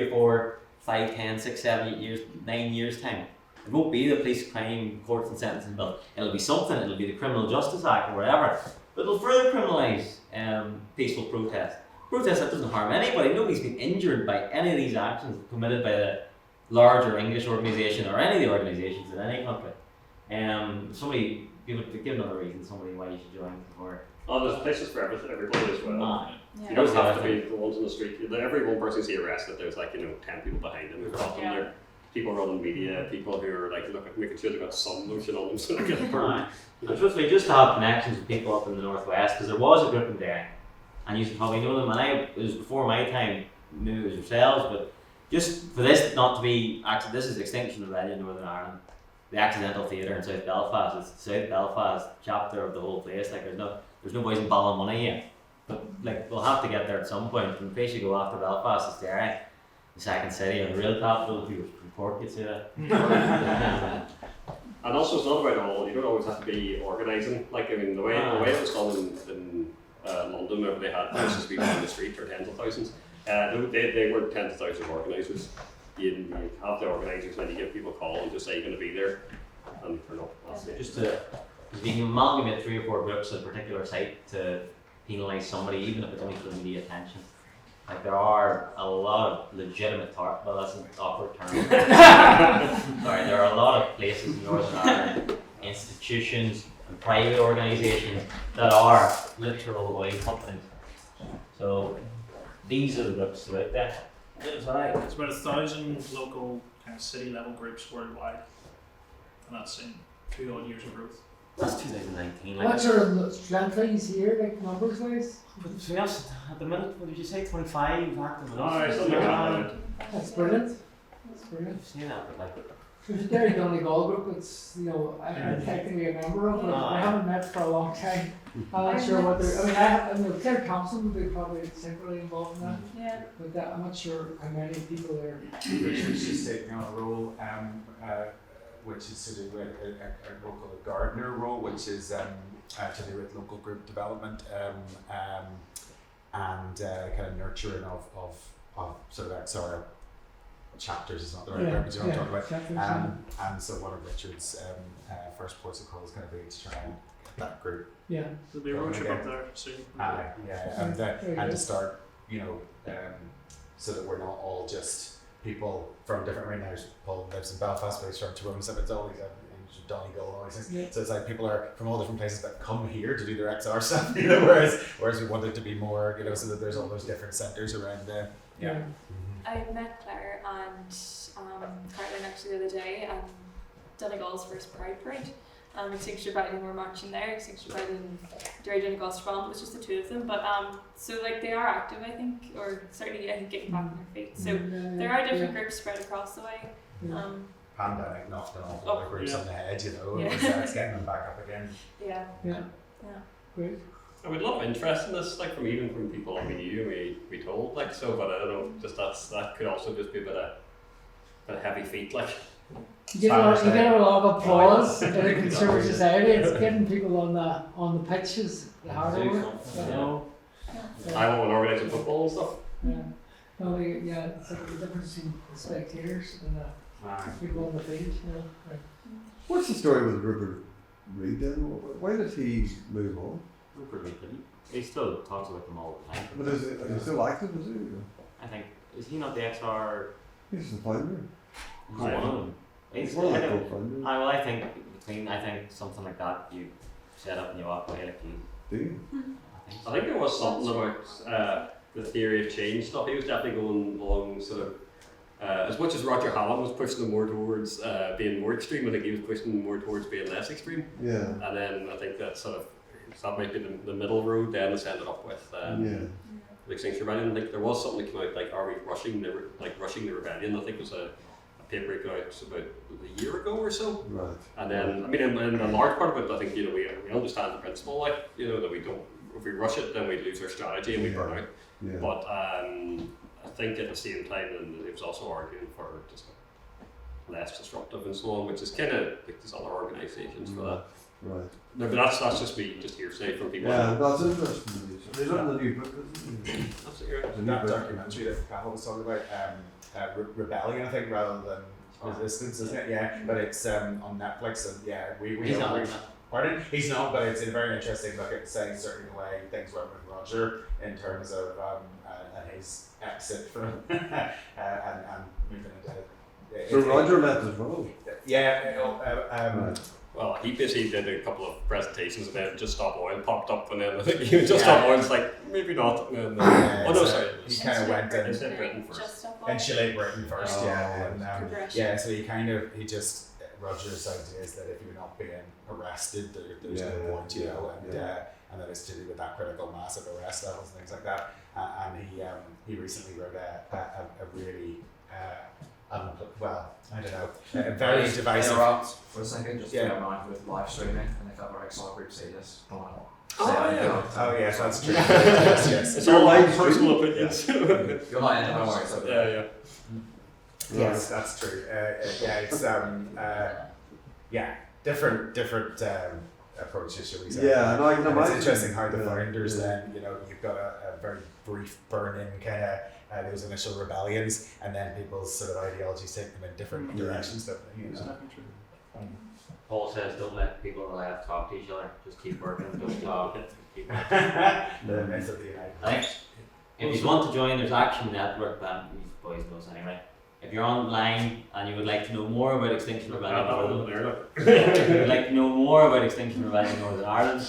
4, 5, 10, 6, 7, 8 years, 9 years' time, it won't be the police crime courts and sentencing bill. It'll be something. It'll be the Criminal Justice Act or whatever. But it'll further criminalise peaceful protest. Protest that doesn't harm anybody. Nobody's been injured by any of these actions committed by the larger English organisation or any of the organisations in any country. Somebody give another reason. Somebody why you should join. Or there's places for everybody as well. Yeah. You don't have to be the ones on the street. Every one person you see arrested, there's 10 people behind them who are often there. People running media, people who are making sure they've got sun lotion on them so they get burned. And truthfully, just to have connections with people up in the northwest, because there was a group in Derry, and you probably know them. And it was before my time, maybe it was yourselves, but just for this not to be this is Extinction Rebellion Northern Ireland, the Accidental Theatre in South Belfast. It's the South Belfast chapter of the whole place. Like, there's no boys in Ballymoney yet, but like, we'll have to get there at some point. In case you go after Belfast, it's Derry, the second city and the real capital. If you were from Cork, you'd say that. And also, it's not about you don't always have to be organising. Like, I mean, the way it was done in London, where they had thousands of people on the street, or tens of thousands, they weren't tens of thousands of organisers. You have the organisers, and then you give people a call and just say you're going to be there, and turn up. Just to, you can amalgamate 3 or 4 groups at a particular site to penalise somebody, even if it's only for media attention. Like, there are a lot of legitimate that's an awkward term. Sorry, there are a lot of places in Northern Ireland, institutions and private organisations that are literal oil companies. So these are the groups right there. It's about 1,000 local kind of city level groups worldwide, and that's in 2 odd years of growth. That's 2019. What's your strength lines here, like numbers wise? But to be honest, at the minute, what did you say, 25 active? Something like that. That's brilliant. That's brilliant. I've seen that, but like, There's a Derry Donegal group that's, I'm technically a member of, but I haven't met for a long time. I'm not sure what they're, I know Claire Thompson would be probably centrally involved in that. Yeah. But I'm not sure how many people there. She's taking on a role, which is to do with a local gardener role, which is to do with local group development and kind of nurturing of sort of XR chapters is not the right word, but you know what I'm talking about. Chapters, And so one of Richard's first ports of call is going to be to try and get that group. yeah. There'll be a road trip up there soon. And to start, so that we're not all just people from different. Right now, Paul lives in Belfast, but he's from Tyrone, so it's all these Donegal and all these things. Yeah. So it's like people are from all different places that come here to do their XR stuff, whereas we want it to be more, so that there's all those different centres around there. Yeah. I met Claire and Caroline actually the other day and Donegal's first Pride Parade. Extinction Rebellion were marching there. Extinction Rebellion, Derry Donegal's from. It was just the two of them, but so like they are active, I think, or certainly I think getting back on their feet. So there are different groups spread across the way. Pandemic knocked an awful lot of groups on the head, it's getting them back up again. Yeah. Great. I would love interest in this, like from people we knew and we told, like so, but I don't know, just that could also just be a bit of heavy feet, like. You get a lot of applause in a consumer society. It's getting people on the pitches, the harder work. I want to organise the football and stuff. Yeah. It's like the difference between the spectators and people on the field. Right. What's the story with Rupert Reid then? Why did he move on? Rupert Reid didn't. He still talks about them all the time. But is he still active, is he? I think, is he not the XR? He's the founder. He's one of them. He's one of the co-founders. I think something like that you set up and you operate like you. Do you? I think there was something about the theory of change stuff. He was definitely going along sort of as much as Roger Hallam was pushing them more towards being more extreme, I think he was pushing them more towards being less extreme. Yeah. And then I think that might be the middle road. Then it's ended up with the Extinction Rebellion. I think there was something that came out like, "Are we rushing the rebellion?" I think it was a paper came out about a year ago or so. Right. And then I mean, in a large part of it, I think we understand the principle, like that we don't, if we rush it, then we lose our strategy and we burn out. Yeah. But I think at the same time, and it was also arguing for just less disruptive and so on, which is kind of like there's other organisations for that. Right. No, but that's just me, just hearsay from people. Yeah, that's interesting. There's not a new book, isn't it? That's it, right. That documentary that Cahill was talking about, Rebellion, I think, rather than Resistance, isn't it? Yeah, but it's on Netflix, and He's not. Pardon? He's not, but it's a very interesting look at saying certainly the way things went with Roger in terms of and his exit from and moving into. So Roger left as well. Yeah. Well, he basically did a couple of presentations and then Just Stop Oil popped up, and then I think Just Stop Oil's like, maybe not. And then, sorry. He kind of went in. Britain first. And Chile, Britain first, so Progression. Roger's idea is that if you're not being arrested, there's no point, and that is to do with that critical mass of arrest levels and things like that. And he recently wrote a really I don't know, very divisive. For a second, just Yeah. play around with live streaming, and if ever XR group say this, come on. Oh yes, that's true. yes. It's all my personal opinions. You're not in it, don't worry. So Yeah. Yes, that's true. It's different approaches, shall we say? Yeah, and I can And it's imagine. interesting how the founders then, you've got a very brief burn-in kind of those initial rebellions, and then people's sort of ideologies take them in different directions. That It's definitely true. Paul says, don't let people on the left talk to each other. Just keep working. Don't talk. Keep working. the myth of the United. Thanks. If you want to join, there's Action Network. You boys know this anyway. If you're online and you would like to know more about Extinction Rebellion, if you would like to know more about Extinction Rebellion Northern Ireland,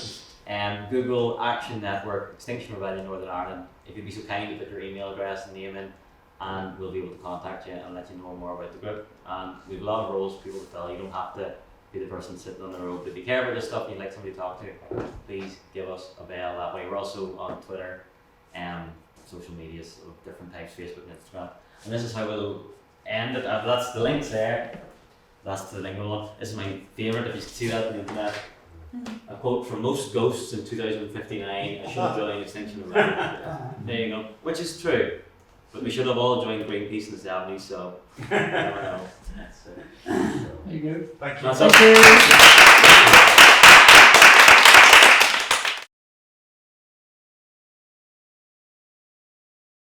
Google Action Network Extinction Rebellion Northern Ireland. If you'd be so kind to put your email address and name in, and we'll be able to contact you and let you know more about the group. And we've a lot of roles for people to fill. You don't have to be the person sitting on the road. But if you care about this stuff and you'd like somebody to talk to, please give us a bell that way. We're also on Twitter and social medias of different types, Facebook and Instagram. And this is how we'll end it. That's the links there. That's the link one. This is my favourite. If you can see that on the internet. A quote from most ghosts in 2059, I should have joined Extinction Rebellion. There you go. Which is true. But we should have all joined Greenpeace in the 70s, so I never know. There you go. Thank you. That's it.